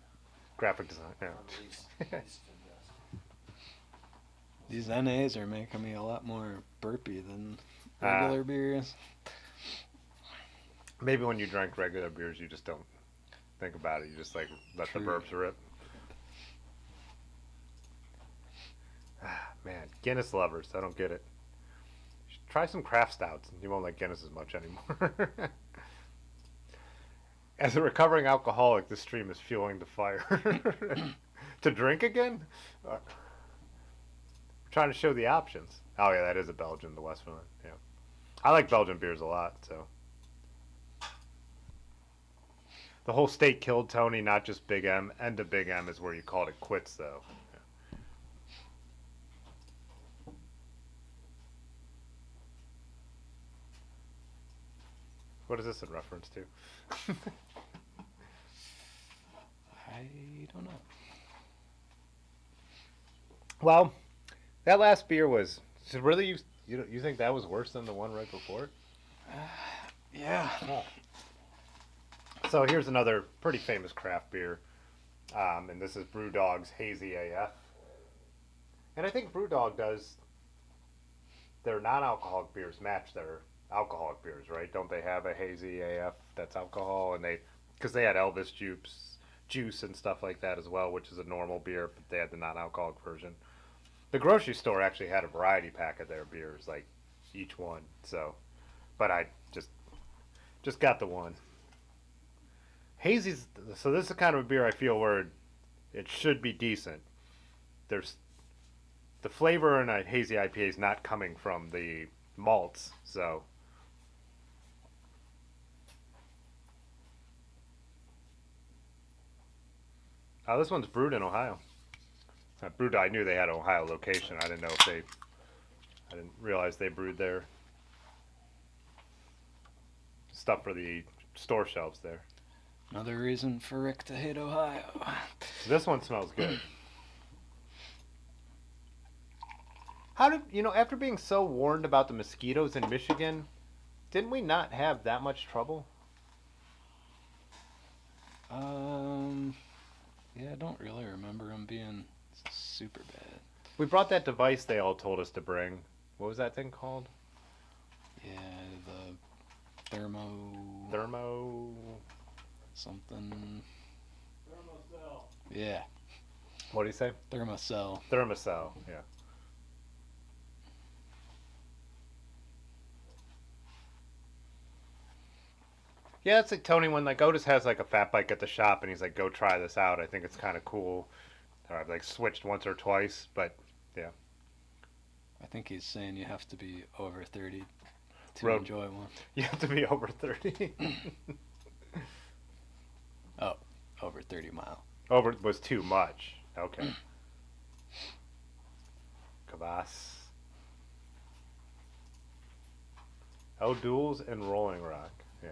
Graphic design, yeah. Or least to best. These NAs are making me a lot more burpy than regular beers. Maybe when you drink regular beers, you just don't think about it. You just like let the burps rip. Man, Guinness lovers, I don't get it. You should try some craft stouts, and you won't like Guinness as much anymore. As a recovering alcoholic, this stream is fueling the fire. To drink again? We're trying to show the options. Oh yeah, that is a Belgian, the Westmoreland. Yeah, I like Belgian beers a lot. So the whole state killed Tony, not just Big M. End of Big M is where you called it quits, though. What is this in reference to? I don't know. Well, that last beer was so really you think that was worse than the one right before it? Yeah. So here's another pretty famous craft beer, and this is BrewDog's Hazy AF. And I think BrewDog does their non-alcoholic beers match their alcoholic beers, right? Don't they have a Hazy AF that's alcohol? And because they had Elvis juice and stuff like that as well, which is a normal beer, but they had the non-alcoholic version. The grocery store actually had a variety pack of their beers, like each one. So, but I just got the one. Hazy's, so this is the kind of a beer I feel where it should be decent. There's the flavor in a hazy IPA is not coming from the malts, so. Oh, this one's brewed in Ohio. I knew they had an Ohio location. I didn't realize they brewed their stuff for the store shelves there. Another reason for Rick to hate Ohio. So this one smells good. How did, after being so warned about the mosquitoes in Michigan, didn't we not have that much trouble? Yeah, I don't really remember them being super bad. We brought that device they all told us to bring. What was that thing called? Yeah, the Thermo. something. Yeah, What do you say? Thermocell. Thermacell. Yeah. Yeah, it's like Tony when like Otis has like a fat bike at the shop and he's like, "Go try this out." I think it's kind of cool. I've like switched once or twice, but yeah. I think he's saying you have to be over 30 to Road- enjoy one. You have to be over 30. Oh, over 30 mile. Over was too much. Okay. Kvass. O'Doul's and Rolling Rock. Yeah.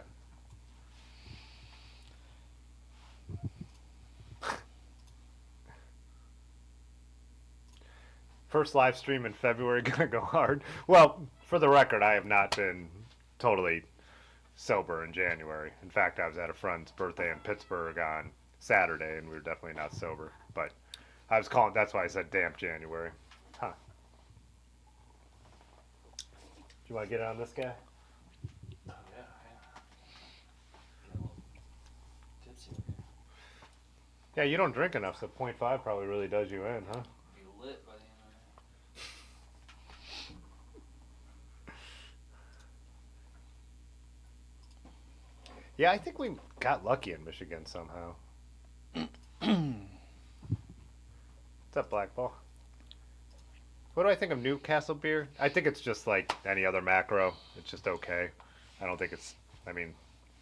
First live stream in February, gonna go hard. Well, for the record, I have not been totally sober in January. In fact, I was at a friend's birthday in Pittsburgh on Saturday, and we were definitely not sober. But I was calling. That's why I said damp January. Huh. Do you want to get it on this guy? Oh, yeah. Get a little tipsy over here. Yeah, you don't drink enough, so 0.5 probably really does you in, huh? Be lit by the end of Yeah, I think we got lucky in Michigan somehow. What's up, Black Ball? What do I think of Newcastle beer? I think it's just like any other macro. It's just okay. I don't think it's. I mean,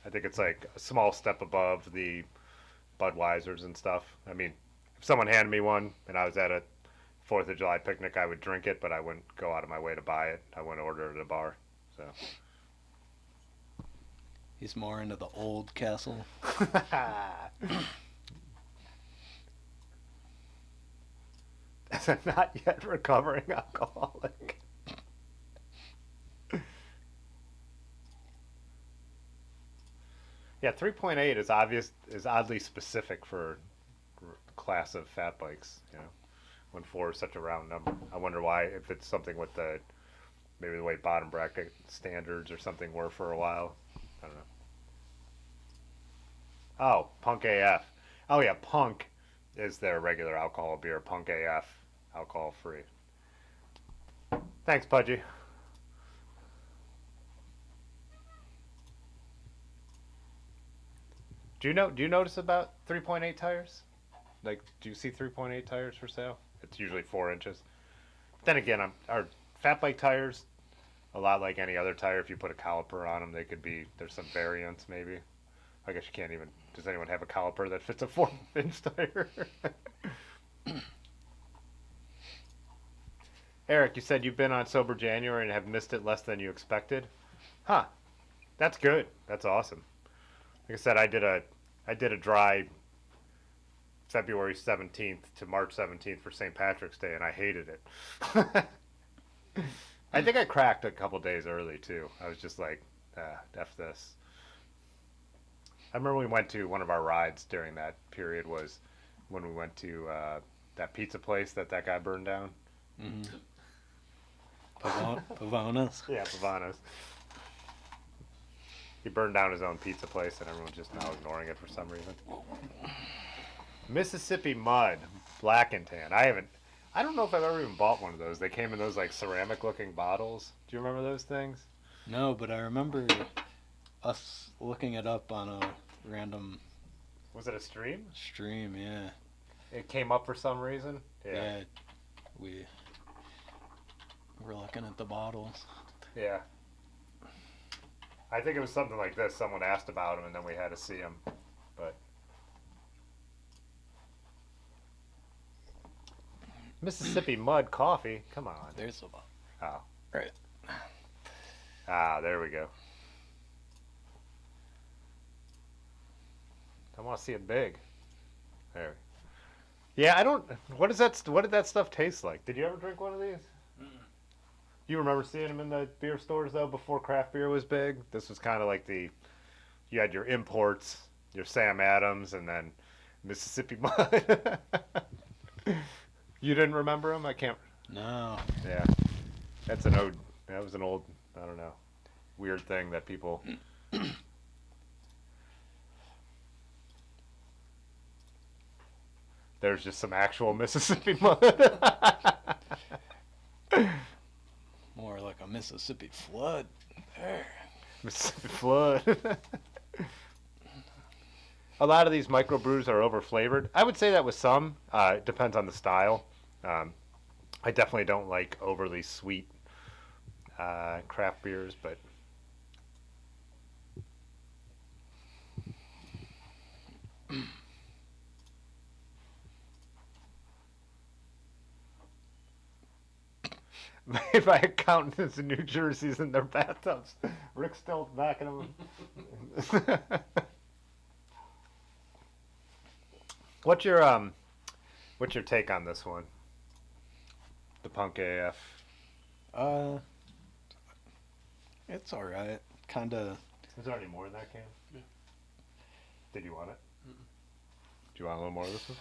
I think it's like a small step above the Budweisers and stuff. I mean, if someone handed me one and I was at a 4th of July picnic, I would drink it, but I wouldn't go out of my way to buy it. I wouldn't order it at a bar. So. He's more into the old castle. As a not yet recovering alcoholic. Yeah, 3.8 is oddly specific for class of fat bikes, when 4 is such a round number. I wonder why, if it's something with maybe the way bottom bracket standards or something were for a while. I don't know. Oh, Punk AF. Oh yeah, Punk is their regular alcohol beer. Punk AF, alcohol free. Thanks, Pudgy. Do you notice about 3.8 tires? Like, do you see 3.8 tires for sale? It's usually 4 inches. Then again, our fat bike tires, a lot like any other tire. If you put a caliper on them, there's some variance maybe. I guess you can't even. Does anyone have a caliper that fits a 4-inch tire? Eric, you said you've been on Sober January and have missed it less than you expected. Huh. That's good. That's awesome. Like I said, I did a dry February 17th to March 17th for St. Patrick's Day, and I hated it. I think I cracked a couple days early too. I was just like, F this. I remember we went to one of our rides during that period was when we went to that pizza place that guy burned down. Mm-hmm. Pavona's. Yeah, Pavano's. He burned down his own pizza place, and everyone's just now ignoring it for some reason. Mississippi Mud, black and tan. I don't know if I've ever even bought one of those. They came in those like ceramic-looking bottles. Do you remember those things? No, but I remember us looking it up on a random Was it a stream? stream. Yeah. It came up for some reason. Yeah. We were looking at the bottles. Yeah. I think it was something like this. Someone asked about him, and then we had to see him. But Mississippi Mud coffee. Come on. There's a bottle. Oh. Right. Ah, there we go. I want to see it big. There. Yeah, I don't. What did that stuff taste like? Did you ever drink one of these? You remember seeing them in the beer stores though before craft beer was big? This was kind of like you had your imports, your Sam Adams, and then Mississippi Mud. You didn't remember them? I can't. No. Yeah, that was an old, I don't know, weird thing that people. There's just some actual Mississippi Mud. More like a Mississippi flood. There. Mississippi Flood. A lot of these microbrews are over flavored. I would say that with some. It depends on the style. I definitely don't like overly sweet craft beers, but made by accountants in New Jersey's in their bathtubs. Rick's still backing them. What's your take on this one? The Punk AF. It's all right. Kind of. Is there any more in that can? Yeah. Did you want it? Do you want a little more of this one?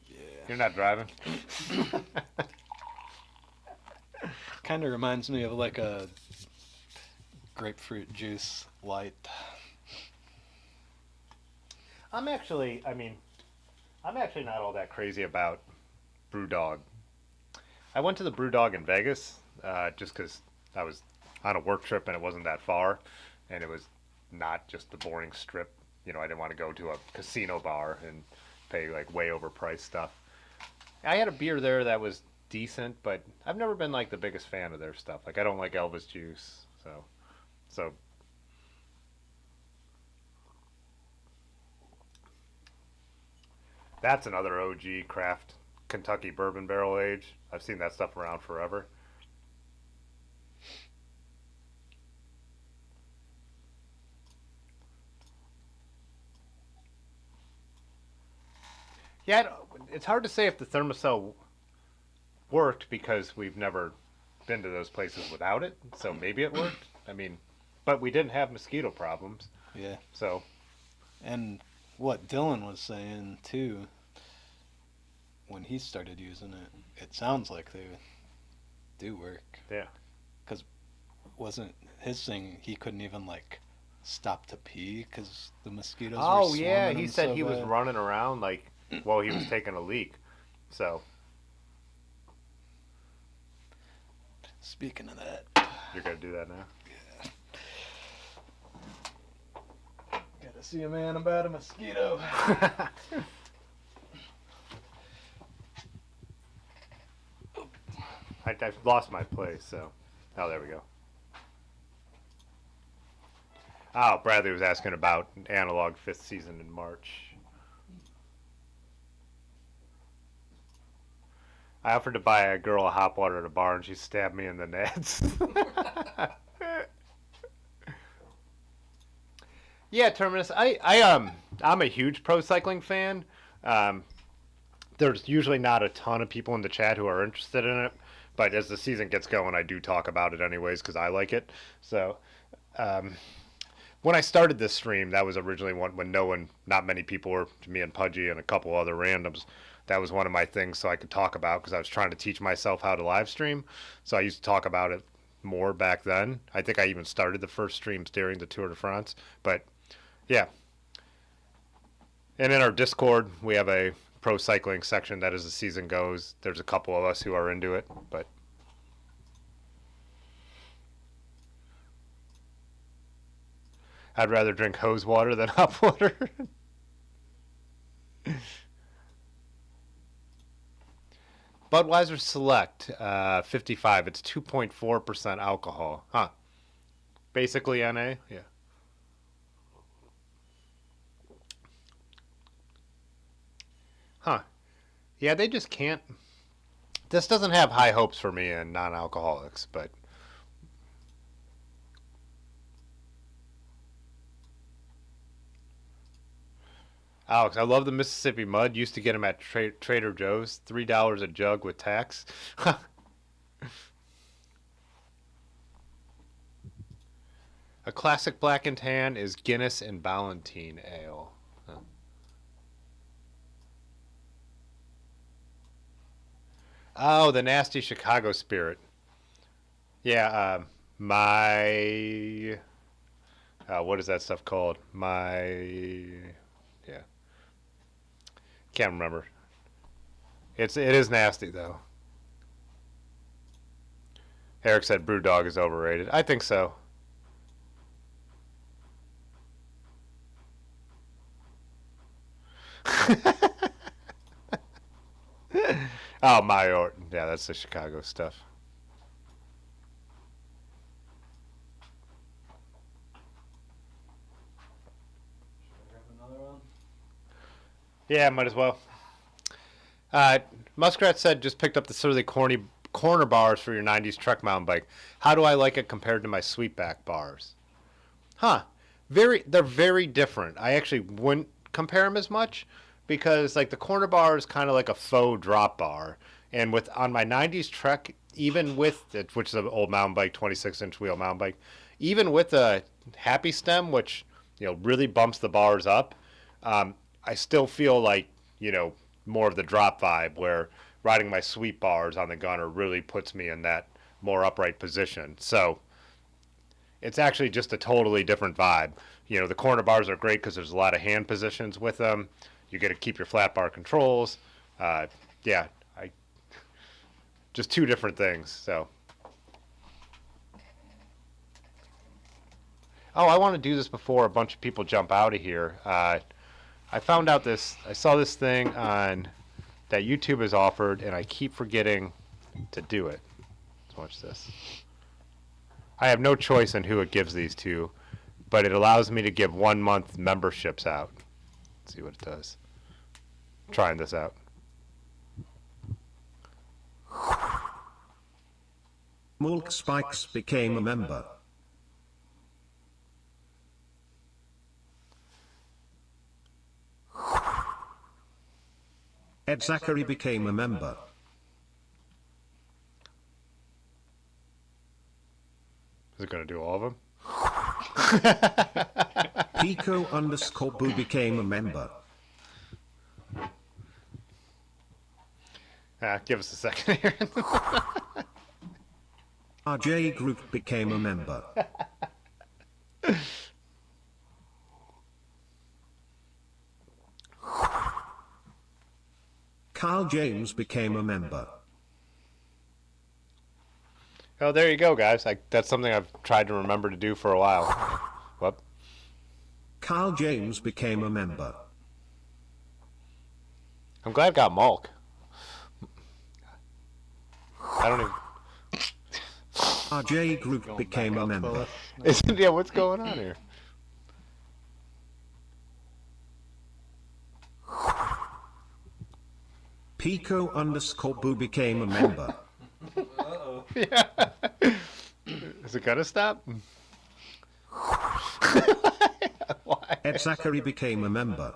Yeah. You're not driving. Kind of reminds me of like a grapefruit juice light. I'm actually not all that crazy about BrewDog. I went to the BrewDog in Vegas just because I was on a work trip and it wasn't that far, and it was not just the boring strip. You know, I didn't want to go to a casino bar and pay like way overpriced stuff. I had a beer there that was decent, but I've never been like the biggest fan of their stuff. Like I don't like Elvis Juice, so that's another OG craft Kentucky bourbon barrel age. I've seen that stuff around forever. Yeah, it's hard to say if the Thermacell worked because we've never been to those places without it. So maybe it worked. I mean, but we didn't have mosquito problems. Yeah. So, And what Dylan was saying too, when he started using it, it sounds like they do work. yeah. Because wasn't his thing, he couldn't even like stop to pee because the mosquitoes were Oh swarming yeah, he him said so he was bad. running around like while he was taking a leak. So Speaking of that, you're gonna do that now. gotta see a man about a mosquito. I've lost my place, so. Oh, there we go. Oh, Bradley was asking about Analog 5th season in March. I offered to buy a girl a hot water at a bar, and she stabbed me in the nads. Yeah, Terminus. I'm a huge pro cycling fan. There's usually not a ton of people in the chat who are interested in it, but as the season gets going, I do talk about it anyways because I like it. So, when I started this stream, that was originally when not many people were, me and Pudgy and a couple other randoms. That was one of my things so I could talk about because I was trying to teach myself how to live stream. So I used to talk about it more back then. I think I even started the first streams during the Tour de France, but yeah. And in our Discord, we have a pro cycling section that as the season goes, there's a couple of us who are into it, but I'd rather drink hose water than hot water. Budweiser Select, 55. It's 2.4% alcohol. Huh. Basically NA? Yeah. Huh. Yeah, they just can't. This doesn't have high hopes for me in non-alcoholics, but Alex, I love the Mississippi Mud. Used to get them at Trader Joe's. $3 a jug with tax. A classic black and tan is Guinness and Ballantine Ale. Huh. Oh, the nasty Chicago Spirit. Yeah, what is that stuff called? Yeah. Can't remember. It is nasty though. Eric said BrewDog is overrated. I think so. Oh, Mayor. Yeah, that's the Chicago stuff. Grab another one. Yeah, might as well. Muskrat said just picked up the silly corny corner bars for your 90s Trek mountain bike. How do I like it compared to my Sweetback bars? Huh. They're very different. I actually wouldn't compare them as much because like the corner bar is kind of like a faux drop bar. And on my 90s Trek, even with it, which is an old mountain bike, 26-inch wheel mountain bike, even with a Happy Stem, which really bumps the bars up, I still feel like more of the drop vibe where riding my sweet bars on the gunner really puts me in that more upright position. So it's actually just a totally different vibe. The corner bars are great because there's a lot of hand positions with them. You get to keep your flat bar controls. Just two different things. So, I want to do this before a bunch of people jump out of here. I found out I saw this thing on that YouTube has offered, and I keep forgetting to do it. Let's watch this. I have no choice in who it gives these to, but it allows me to give 1 month memberships out. Let's see what it does. Trying this out. Mulk Spikes became a member. Ed Zachary became a member. Is it going to do all of them? Pico_Boo became a member. Give us a second here. RJ Group became a member. Carl James became a member. Oh, there you go, guys. That's something I've tried to remember to do for a while. What? Carl James became a member. I'm glad I got Mulk. I don't even... RJ Group became a member. Yeah, what's going on here? Pico_Boo became a member. Uh-oh. Yeah. Is it gonna stop? Why? Ed Zachary became a member.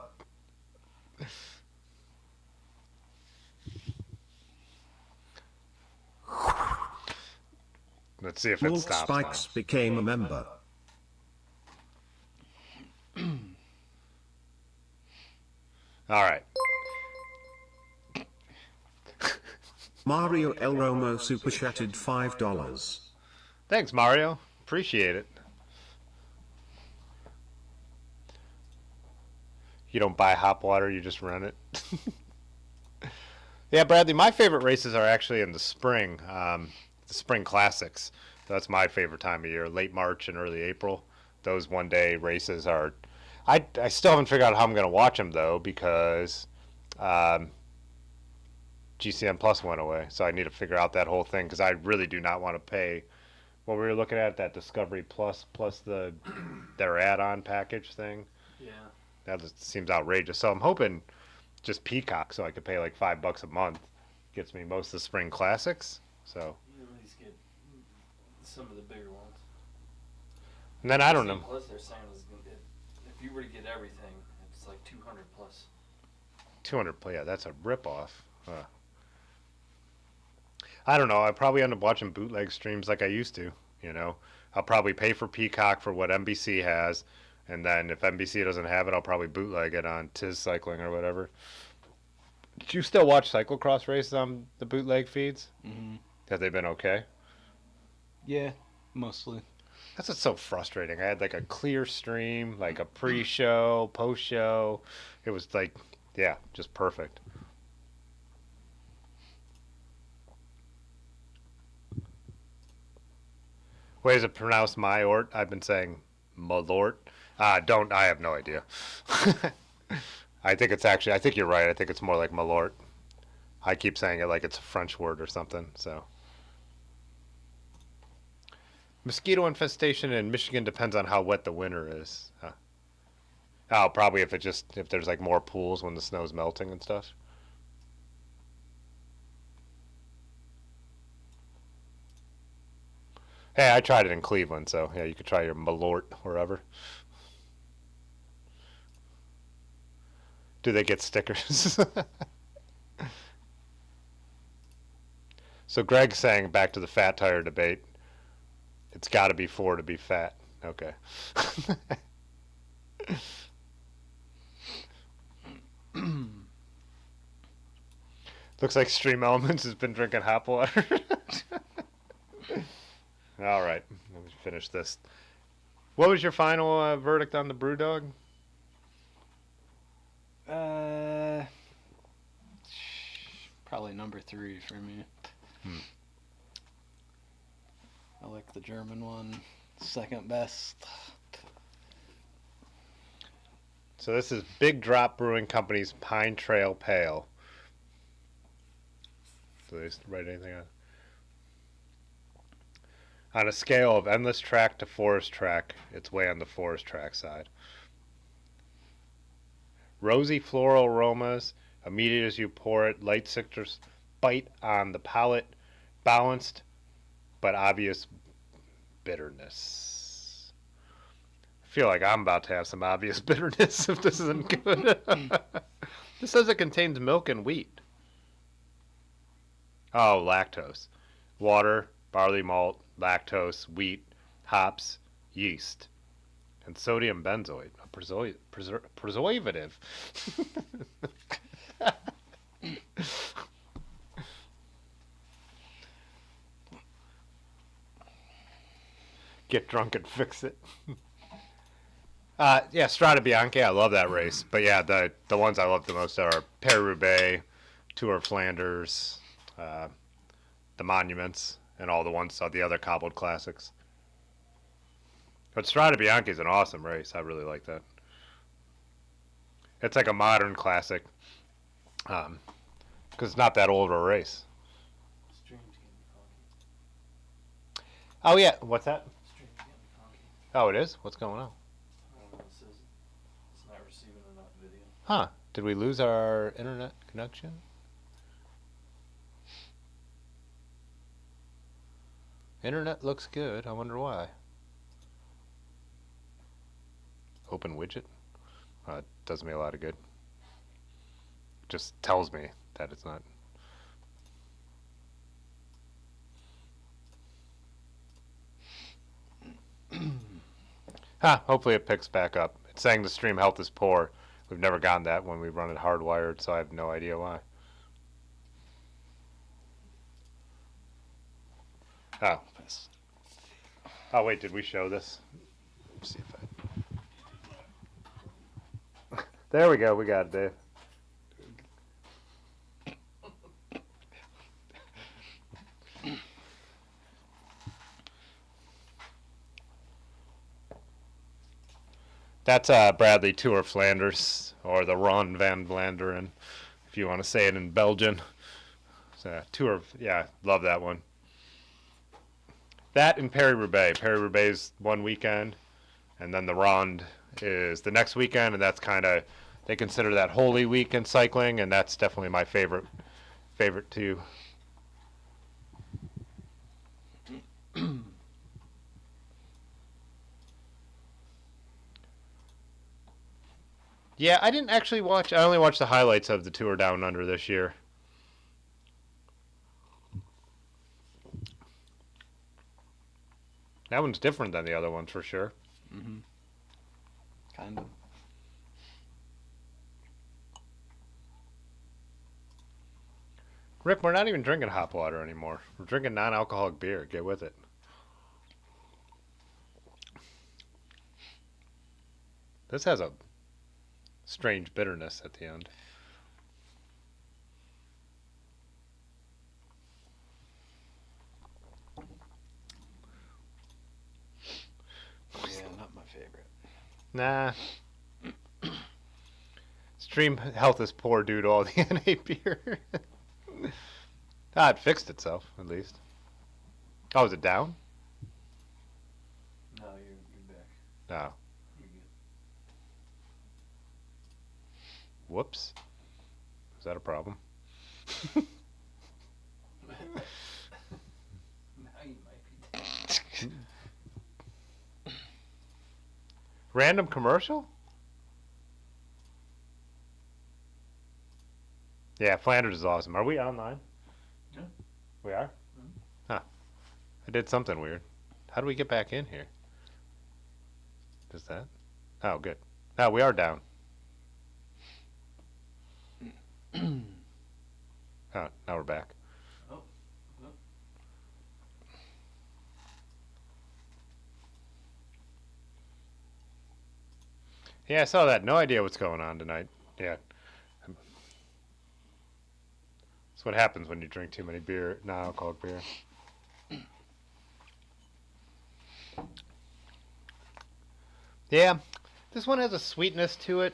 Let's see if it Wolf stops. Spikes became a member. All right. Mario El Romo super chatted $5. Thanks, Mario. Appreciate it. You don't buy hop water, you just run it. Yeah, Bradley, my favorite races are actually in the spring, the spring classics. That's my favorite time of year, late March and early April. Those one-day races are... I still haven't figured out how I'm going to watch them, though, because GCN Plus went away. So I need to figure out that whole thing, because I really do not want to pay... What we were looking at, that Discovery Plus their add-on package thing. Yeah. That just seems outrageous. So I'm hoping just Peacock, so I could pay like $5 a month, gets me most of the spring classics. So, You at least get some of the bigger ones. and then I don't know. Plus, they're saying if you were to get everything, it's like 200 plus. 200 play. Yeah, that's a ripoff. I don't know. I probably end up watching bootleg streams like I used to. You know, I'll probably pay for Peacock for what NBC has, and then if NBC doesn't have it, I'll probably bootleg it on Tiz Cycling or whatever. Did you still watch cyclocross races on the bootleg feeds? Mm-hmm. Have they been okay? Yeah, mostly. That's what's so frustrating. I had like a clear stream, like a pre-show, post-show. It was like, yeah, just perfect. Wait, is it pronounced Myort? I've been saying Malort. I have no idea. I think you're right. I think it's more like Malort. I keep saying it like it's a French word or something, so. Mosquito infestation in Michigan depends on how wet the winter is. Oh, probably if there's like more pools when the snow's melting and stuff. Hey, I tried it in Cleveland, so yeah, you could try your Malort wherever. Do they get stickers? So Greg's saying, back to the fat tire debate, it's got to be 4 to be fat. Okay. Looks like Stream Elements has been drinking hop water. All right, let me finish this. What was your final verdict on the Brewdog? Probably number 3 for me. I like the German one. Second best. So this is Big Drop Brewing Company's Pine Trail Pale. Do they write anything on? On a scale of endless track to forest track, it's way on the forest track side. Rosy floral aromas, immediate as you pour it, light citrus bite on the palate, balanced but obvious bitterness. I feel like I'm about to have some obvious bitterness if this isn't good. This says it contains milk and wheat. Oh, lactose. Water, barley malt, lactose, wheat, hops, yeast, and sodium benzoate, a preservative. Get drunk and fix it. Yeah, Strada Bianca, I love that race. But yeah, the ones I love the most are Paris-Roubaix, Tour of Flanders, the Monuments, and all the other cobbled classics. But Strada Bianca is an awesome race. I really like that. It's like a modern classic, because it's not that old of a race. Stream's getting funky. Oh yeah, what's that? Stream's getting funky. Oh, it is? What's going on? I don't know. It says it's not receiving enough video. Huh? Did we lose our internet connection? Internet looks good. I wonder why. Open widget. It does me a lot of good. Just tells me that it's not. Hopefully it picks back up. It's saying the stream health is poor. We've never gotten that when we run it hardwired, so I have no idea why. Oh. Oh, wait, did we show this? Let's see if I... There we go, we got it, Dave. That's Bradley Tour Flanders, or the Ron van Vlaanderen, if you want to say it in Belgian. So, Tour, yeah, love that one. That and Paris-Roubaix. Paris-Roubaix is one weekend, and then the Ronde is the next weekend, and that's kind of, they consider that Holy Week in cycling, and that's definitely my favorite too. Yeah, I didn't actually watch. I only watched the highlights of the Tour Down Under this year. That one's different than the other ones for sure. Mm-hmm. Kind of. Rick, we're not even drinking hop water anymore. We're drinking non-alcoholic beer. Get with it. This has a strange bitterness at the end. Yeah, not my favorite. Nah. Stream health is poor due to all the NA beer. It fixed itself, at least. Oh, is it down? No, you're back. No. You're good. Whoops. Is that a problem? Now you might be down. Random commercial? Yeah, Flanders is awesome. Are we online? Yeah. We are? Mhm. Huh. I did something weird. How do we get back in here? Does that? Oh, good. No, we are down. Oh, now we're back. Oh. Oh. Yeah, I saw that. No idea what's going on tonight. Yeah. That's what happens when you drink too many beer, non-alcoholic beer. Yeah, this one has a sweetness to it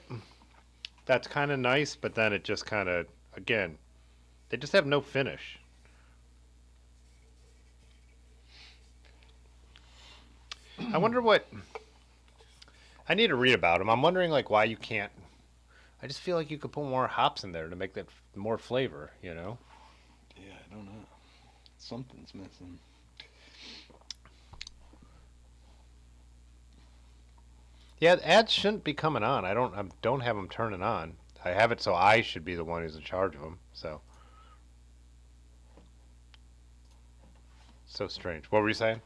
that's kind of nice, but then it just kind of, again, they just have no finish. I wonder what, I need to read about them. I'm wondering like why you can't, I just feel like you could put more hops in there to make that more flavor, you know? Yeah, I don't know. Something's missing. Yeah, the ads shouldn't be coming on. I don't have them turning on. I have it so I should be the one who's in charge of them. So strange. What were you saying?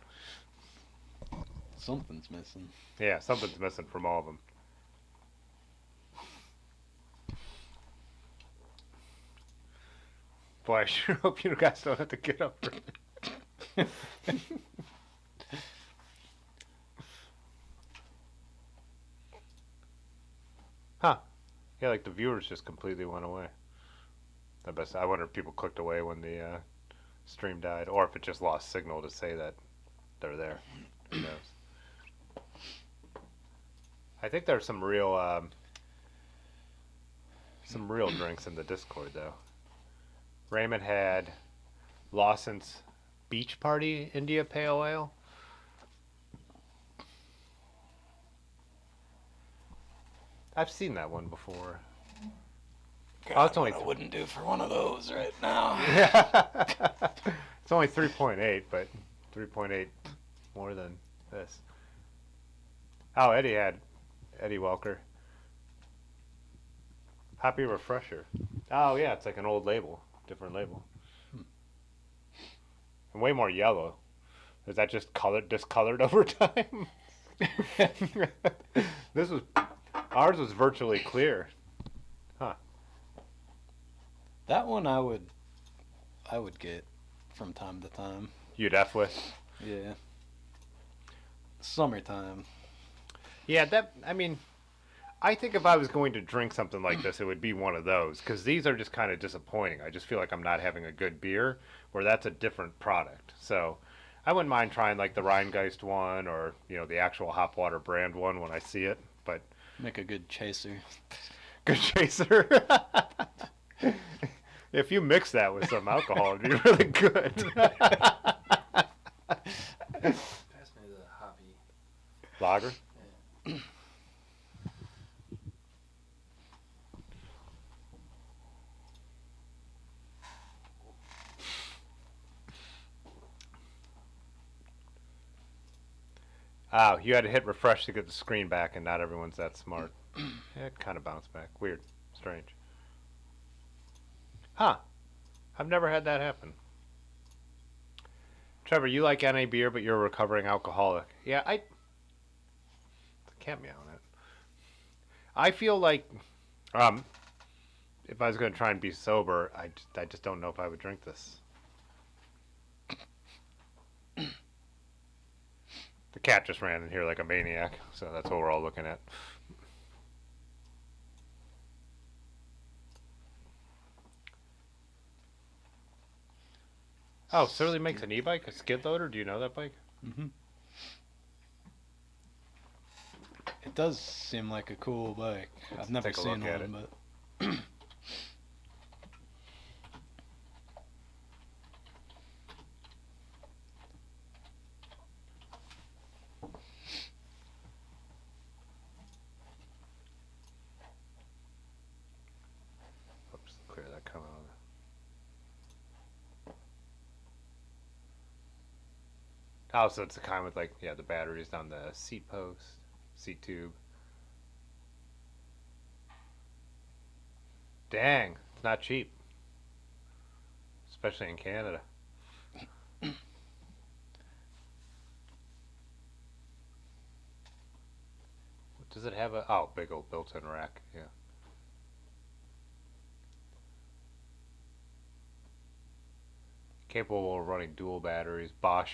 Something's missing. Yeah, something's missing from all of them. Boy, I sure hope you guys don't have to get up. Huh. Yeah, like the viewers just completely went away. I wonder if people clicked away when the stream died, or if it just lost signal to say that they're there. Who knows? I think there's some real drinks in the Discord though. Raymond had Lawson's Beach Party India Pale Ale. I've seen that one before. God, it's only I wouldn't do for one of those right now. It's only 3.8, but 3.8 more than this. Oh, Eddie Welker. Happy Refresher. Oh yeah, it's like an old label, different label, and way more yellow. Is that just discolored over time? This was ours was virtually clear. That one I would get from time to time. You'd F with. Yeah. Summertime. Yeah, I mean, I think if I was going to drink something like this, it would be one of those. Because these are just kind of disappointing. I just feel like I'm not having a good beer, where that's a different product. So I wouldn't mind trying like the Rheingeist one or, the actual Hopwater brand one when I see it. But Make a good chaser. good chaser. If you mix that with some alcohol, it'd be really good. Pass me the hoppy. Lager? Oh, you had to hit refresh to get the screen back, and not everyone's that smart. Yeah, it kind of bounced back. Weird. Strange. Huh. I've never had that happen. Trevor, you like NA beer, but you're a recovering alcoholic. Yeah, can't meow on it. I feel like, if I was going to try and be sober, I just don't know if I would drink this. The cat just ran in here like a maniac, so that's what we're all looking at. Oh, Surly makes an e-bike, a skid loader. Do you know that bike? Mm-hmm. It does seem like a cool bike. I've never take a seen look at one, but Oops, clear that come out. Oh, so it's the kind with like, the batteries down the seat post, seat tube. Dang, it's not cheap. Especially in Canada. Does it have big old built-in rack, yeah. Capable of running dual batteries, Bosch.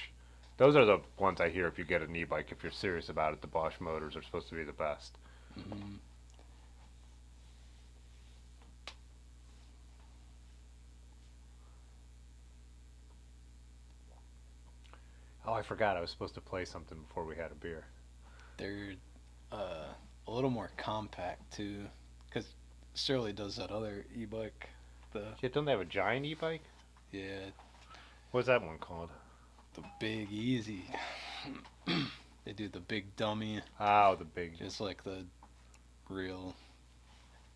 Those are the ones I hear if you get an e-bike. If you're serious about it, the Bosch motors are supposed to be the best. mm-hmm. Oh, I forgot. I was supposed to play something before we had a beer. They're a little more compact too, because Surly does that other e-bike. Yeah, don't they have a giant e-bike? Yeah, What's that one called? the Big Easy. They do the big dummy, Oh, the big. just like the real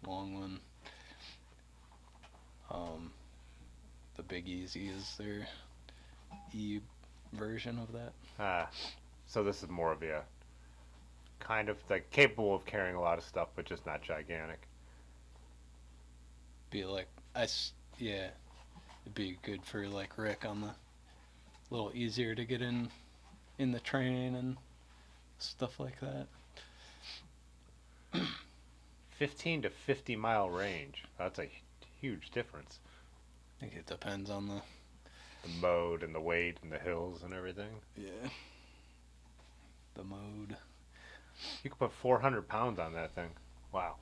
long one. The Big Easy is their e version of that. So this is more of a kind of like capable of carrying a lot of stuff, but just not gigantic. Be like yeah, it'd be good for like Rick on the little easier to get in the train and stuff like that. 15 to 50 mile range. That's a huge difference. I think it depends on the The mode and the weight and the hills and everything. the mode. You could put 400 pounds on that thing. Wow.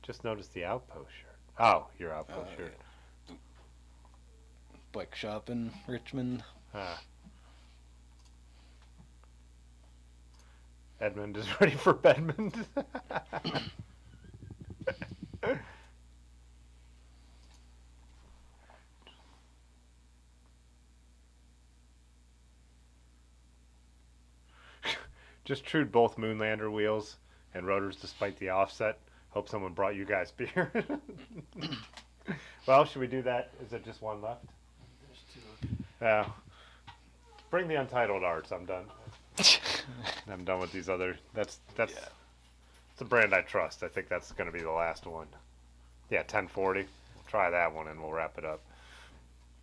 Just noticed the Outpost shirt. Oh, your Outpost shirt. Yeah. Bike shop in Richmond. Edmund is ready for Bedmond. Just trued both Moonlander wheels and rotors despite the offset. Hope someone brought you guys beer. Well, should we do that? Is there just one left? There's two. Yeah. Bring the Untitled Arts. I'm done. I'm done with these other. That's Yeah. it's a brand I trust. I think that's going to be the last one. Yeah, 1040. We'll try that one and we'll wrap it up.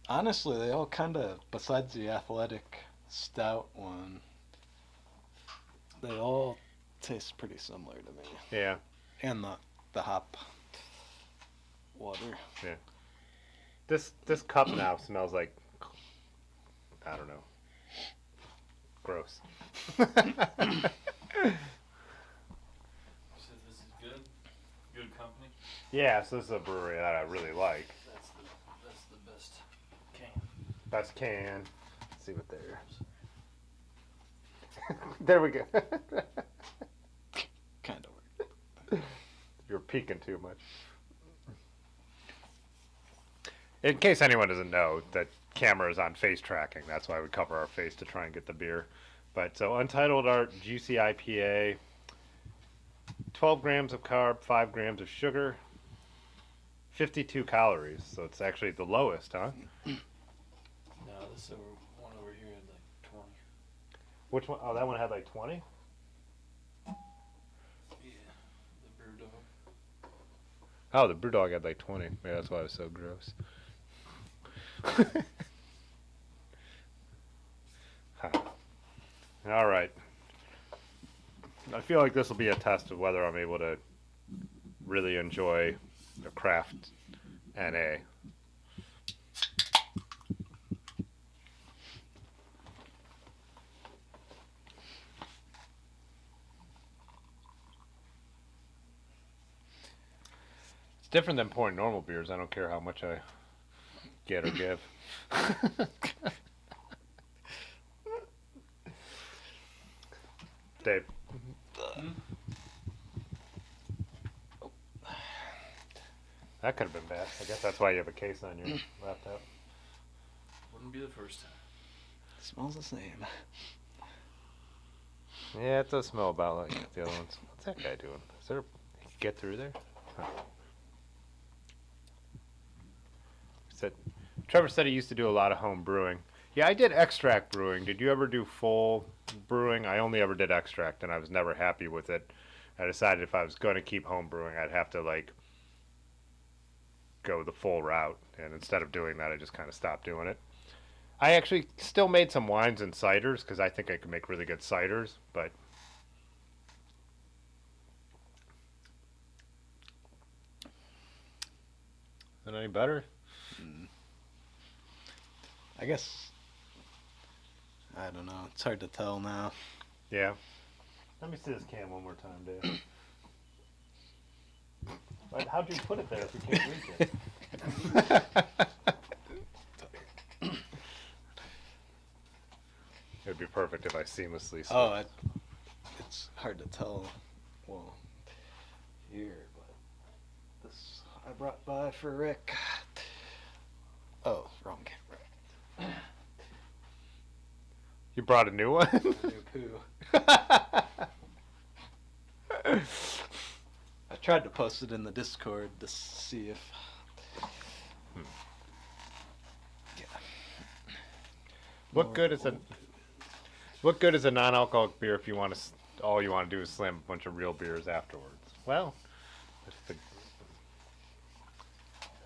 Honestly, they all kind of, besides the athletic stout one, they all taste pretty similar to me. Yeah. And the hop water. This cup now smells like, I don't know, gross. So this is good? Good company? Yeah, so this is a brewery that I really like. That's the best can. Best can. Let's see what they're. There we go. Kind of weird. You're peeking too much. In case anyone doesn't know, that camera is on face tracking. That's why we cover our face to try and get the beer. But so Untitled Art Juicy IPA, 12 grams of carb, 5 grams of sugar, 52 calories. So it's actually the lowest, huh? No, this one over here had like 20. Which one? Oh, that one had like 20? Yeah, the Brewdog. Oh, the Brewdog had like 20. Yeah, that's why it was so gross. All right. I feel like this will be a test of whether I'm able to really enjoy a craft NA. It's different than pouring normal beers. I don't care how much I get or give. Dave. That could have been bad. I guess that's why you have a case on your laptop. Wouldn't be the first time. Smells the same. Yeah, it does smell about like the other ones. What's that guy doing? Is there? He can get through there? Huh. Trevor said he used to do a lot of home brewing. Yeah, I did extract brewing. Did you ever do full brewing? I only ever did extract, and I was never happy with it. I decided if I was going to keep home brewing, I'd have to like go the full route, and instead of doing that, I just kind of stopped doing it. I actually still made some wines and ciders because I think I could make really good ciders, but is it any better? I guess. I don't know. It's hard to tell now. Yeah. Let me see this can one more time, Dave. But how'd you put it there if you can't reach it? It'd be perfect if I seamlessly switched. Oh, it's hard to tell. Well, here, but this I brought by for Rick. Oh, wrong camera. You brought a new one? New poo. I tried to post it in the Discord to see if. Yeah. What good is a What good is a non-alcoholic beer if you want to? All you want to do is slam a bunch of real beers afterwards. Well, I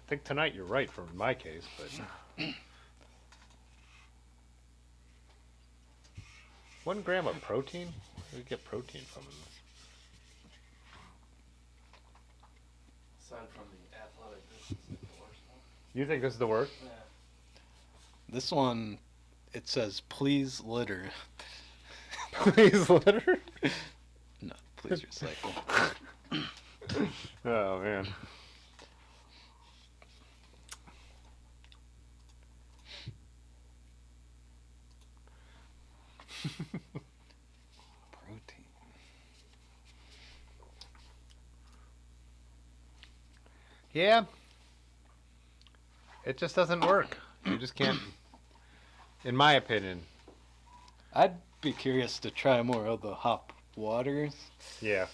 think tonight you're right for my case, but 1 gram of protein. Where do you get protein from in this? Aside from the athletic, this is the worst one. You think this is the worst? Yeah. This one, it says please litter. Please litter. No, please recycle. Oh man. Protein. Yeah. It just doesn't work. You just can't. In my opinion. I'd be curious to try more of the hop waters Yeah.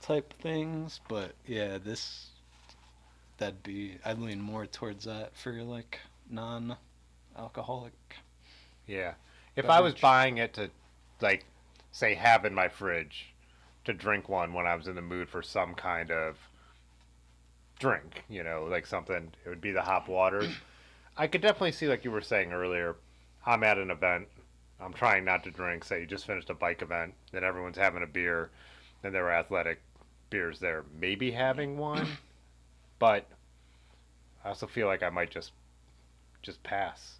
type things, but yeah, I'd lean more towards that for like non-alcoholic. Yeah. If I was Beverage. buying it to like say, have in my fridge to drink one when I was in the mood for some kind of drink, you know, like something, it would be the hop waters. I could definitely see, like you were saying earlier, I'm at an event, I'm trying not to drink, say you just finished a bike event, then everyone's having a beer, and there are athletic beers there, maybe having one, but I also feel like I might just pass,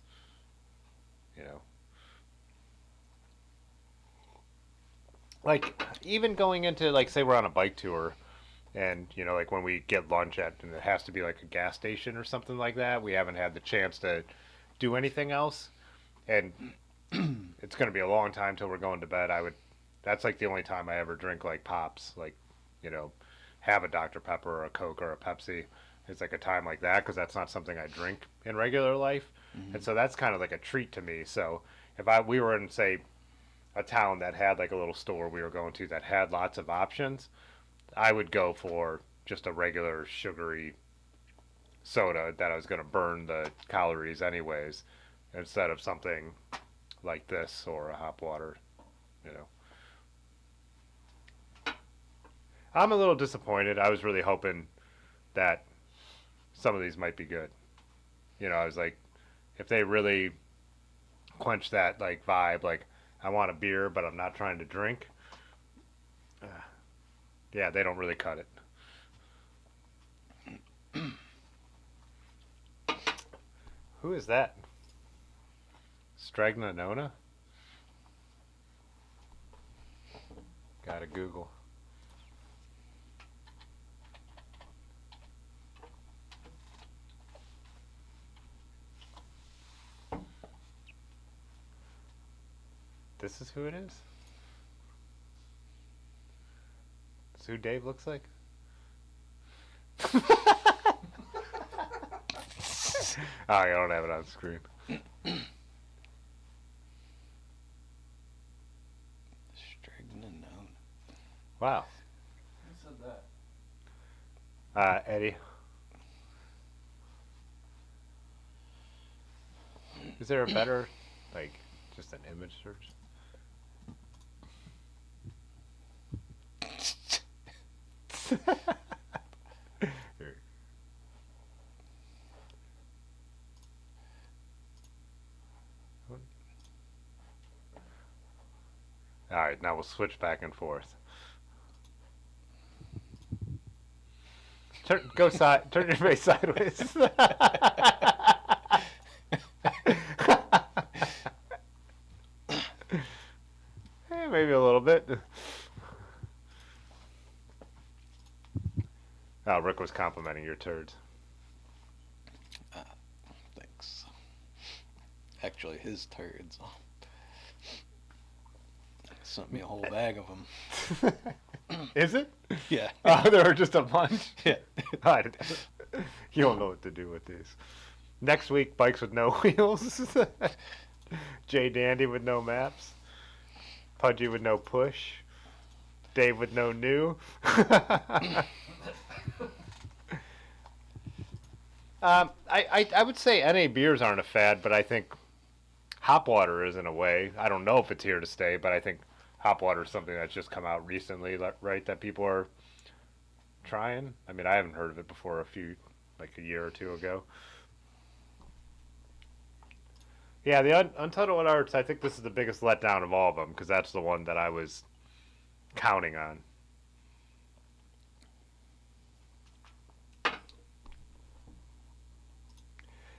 you know. Like, even going into, like, say we're on a bike tour, and, you know, like when we get lunch at, and it has to be like a gas station or something like that, we haven't had the chance to do anything else. And it's going to be a long time till we're going to bed. That's like the only time I ever drink like pops, like, you know, have a Dr. Pepper or a Coke or a Pepsi. It's like a time like that because that's not something I drink in regular life. And so that's kind of like a treat to me. So if we were in, say, a town that had like a little store we were going to that had lots of options, I would go for just a regular sugary soda that I was going to burn the calories anyways, instead of something like this or a hop water, you know. I'm a little disappointed. I was really hoping that some of these might be good. You know, I was like, if they really quench that like vibe, like I want a beer but I'm not trying to drink. Yeah, they don't really cut it. Who is that? Stragna Nona? Gotta Google. This is who it is? This who Dave looks like? Oh, I don't have it on screen. Strignon. Wow. Who said that? Eddie. Is there a better, like, just an image search? Here. All right, now we'll switch back and forth. Turn your face sideways. Maybe a little bit. Oh, Rick was complimenting your turds. Thanks. Actually, his turds. Sent me a whole bag of them. Is it? Yeah. Oh, there were just a bunch? Yeah. You don't know what to do with these. Next week, bikes with no wheels. Jay Dandy with no maps. Pudgy with no push. Dave with no new. I would say NA beers aren't a fad, but I think hop water is in a way. I don't know if it's here to stay, but I think hop water is something that's just come out recently, right? That people are trying. I mean, I haven't heard of it before like a year or two ago. Yeah, the Untitled Arts, I think this is the biggest letdown of all of them, because that's the one that I was counting on.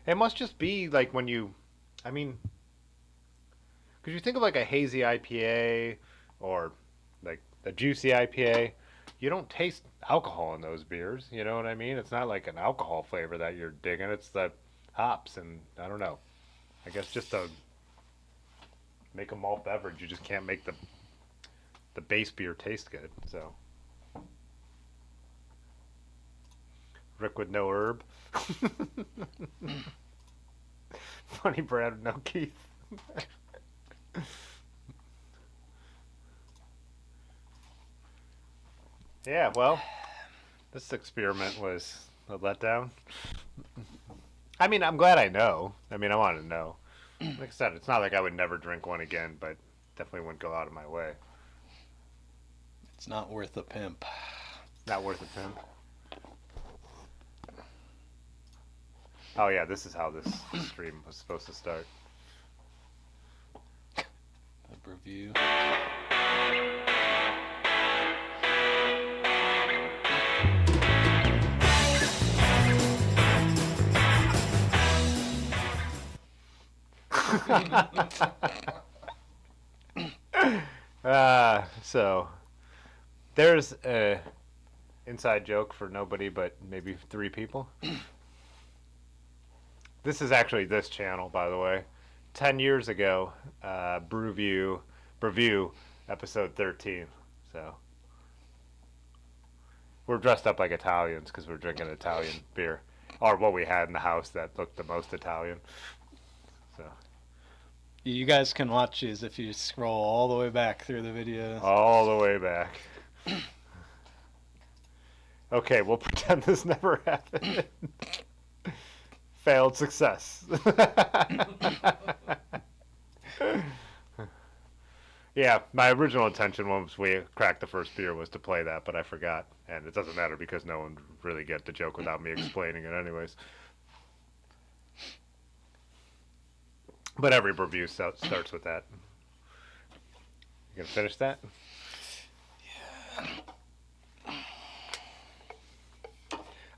It must just be like when you, I mean, because you think of like a hazy IPA or like a juicy IPA, you don't taste alcohol in those beers. You know what I mean? It's not like an alcohol flavor that you're digging. It's the hops, and I don't know. I guess just to make a malt beverage, you just can't make the base beer taste good. So, Rick with no herb. Funny Brad with no Keith. Yeah, well, this experiment was a letdown. I mean, I'm glad I know. I mean, I wanted to know. Like I said, it's not like I would never drink one again, but definitely wouldn't go out of my way. It's not worth a pimp. Not worth a pimp. Oh yeah, this is how this stream was supposed to start. A review. So there's a inside joke for nobody but maybe 3 people. This is actually this channel, by the way. 10 years ago, Brewview episode 13. So we're dressed up like Italians because we're drinking Italian beer, or what we had in the house that looked the most Italian. So You guys can watch these if you scroll all the way back through the videos. all the way back. Okay, we'll pretend this never happened. Failed success. Yeah, my original intention once we cracked the first beer was to play that, but I forgot. And it doesn't matter because no one really get the joke without me explaining it anyways. But every review starts with that. You gonna finish that?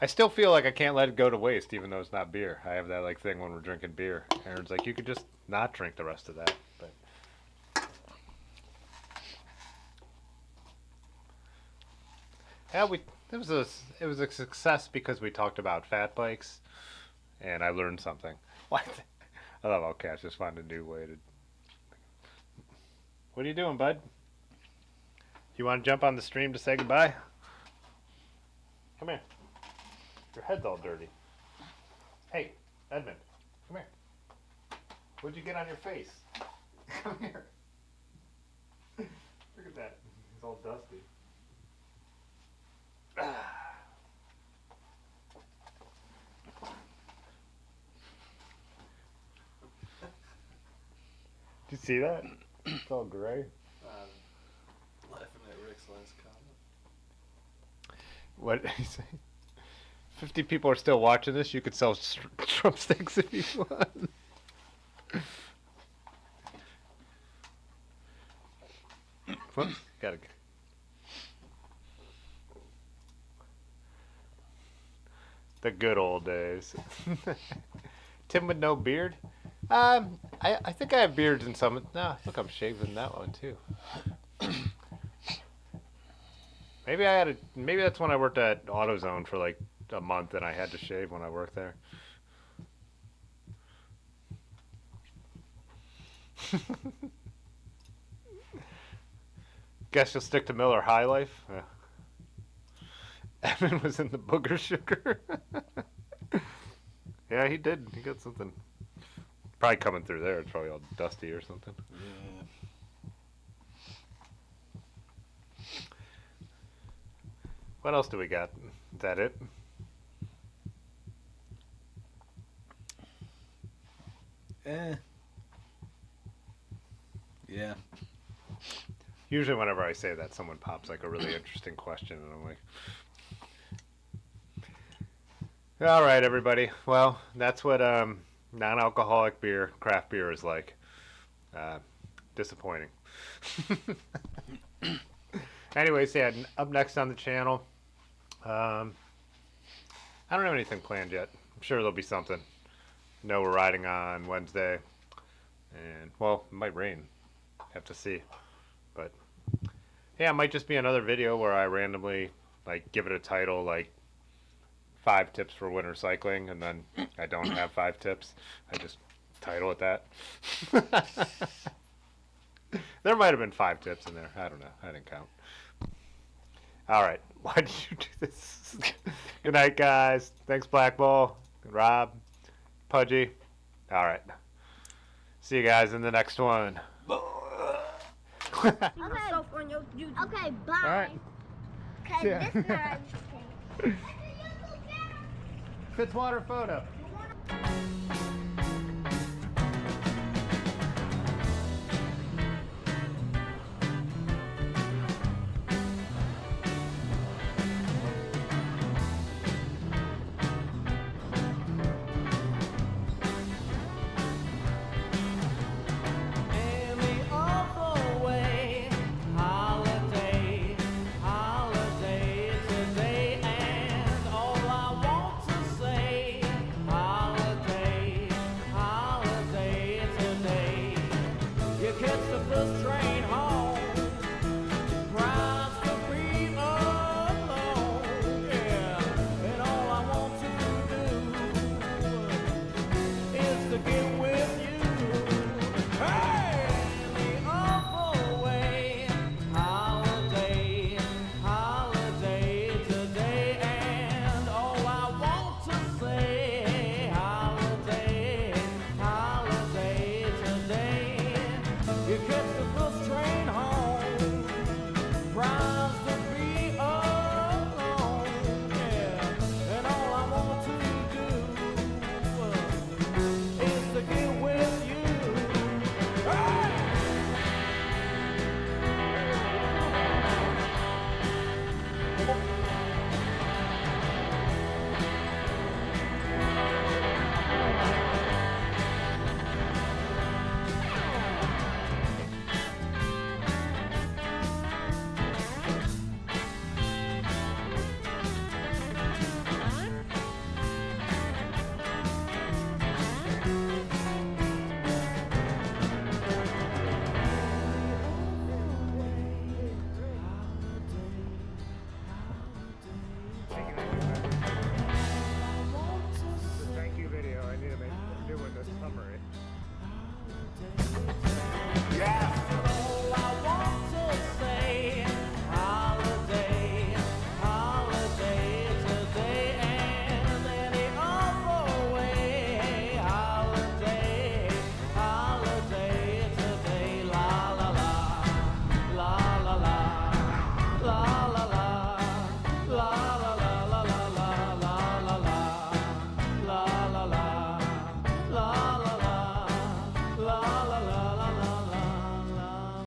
I still feel like I can't let it go to waste, even though it's not beer. I have that like thing when we're drinking beer. Aaron's like, you could just not drink the rest of that. But yeah, it was a success because we talked about fat bikes, and I learned something. What? I love how Cash just found a new way to. What are you doing, bud? You want to jump on the stream to say goodbye? Come here. Your head's all dirty. Hey, Edmund, come here. What'd you get on your face? Come here. Look at that. It's all dusty. Did you see that? It's all gray. Laughing at Rick's last comment. What did he say? 50 people are still watching this. You could sell drumsticks if you want. Whoops, gotta. The good old days. Tim with no beard. I think I have beards in some. No, look, I'm shaving that one too. Maybe maybe that's when I worked at AutoZone for like a month and I had to shave when I worked there. Guess you'll stick to Miller High Life. Evan was in the booger sugar. Yeah, he did. He got something. Probably coming through there. It's probably all dusty or something. Yeah. What else do we got? Is that it? Yeah. Usually whenever I say that, someone pops like a really interesting question, and I'm like, all right, everybody. Well, that's what non-alcoholic beer, craft beer is like. Disappointing. Anyways, yeah, up next on the channel, I don't have anything planned yet. I'm sure there'll be something. No, we're riding on Wednesday, and well, it might rain. Have to see. But yeah, it might just be another video where I randomly like give it a title like 5 tips for winter cycling, and then I don't have 5 tips. I just title it that. There might have been 5 tips in there. I don't know. I didn't count. All right. Why did you do this? Good night, guys. Thanks, Black Bull, Rob, Pudgy. All right. See you guys in the next one. Okay. Okay, bye. All right. Okay, Yeah. this is not Fitzwater photo.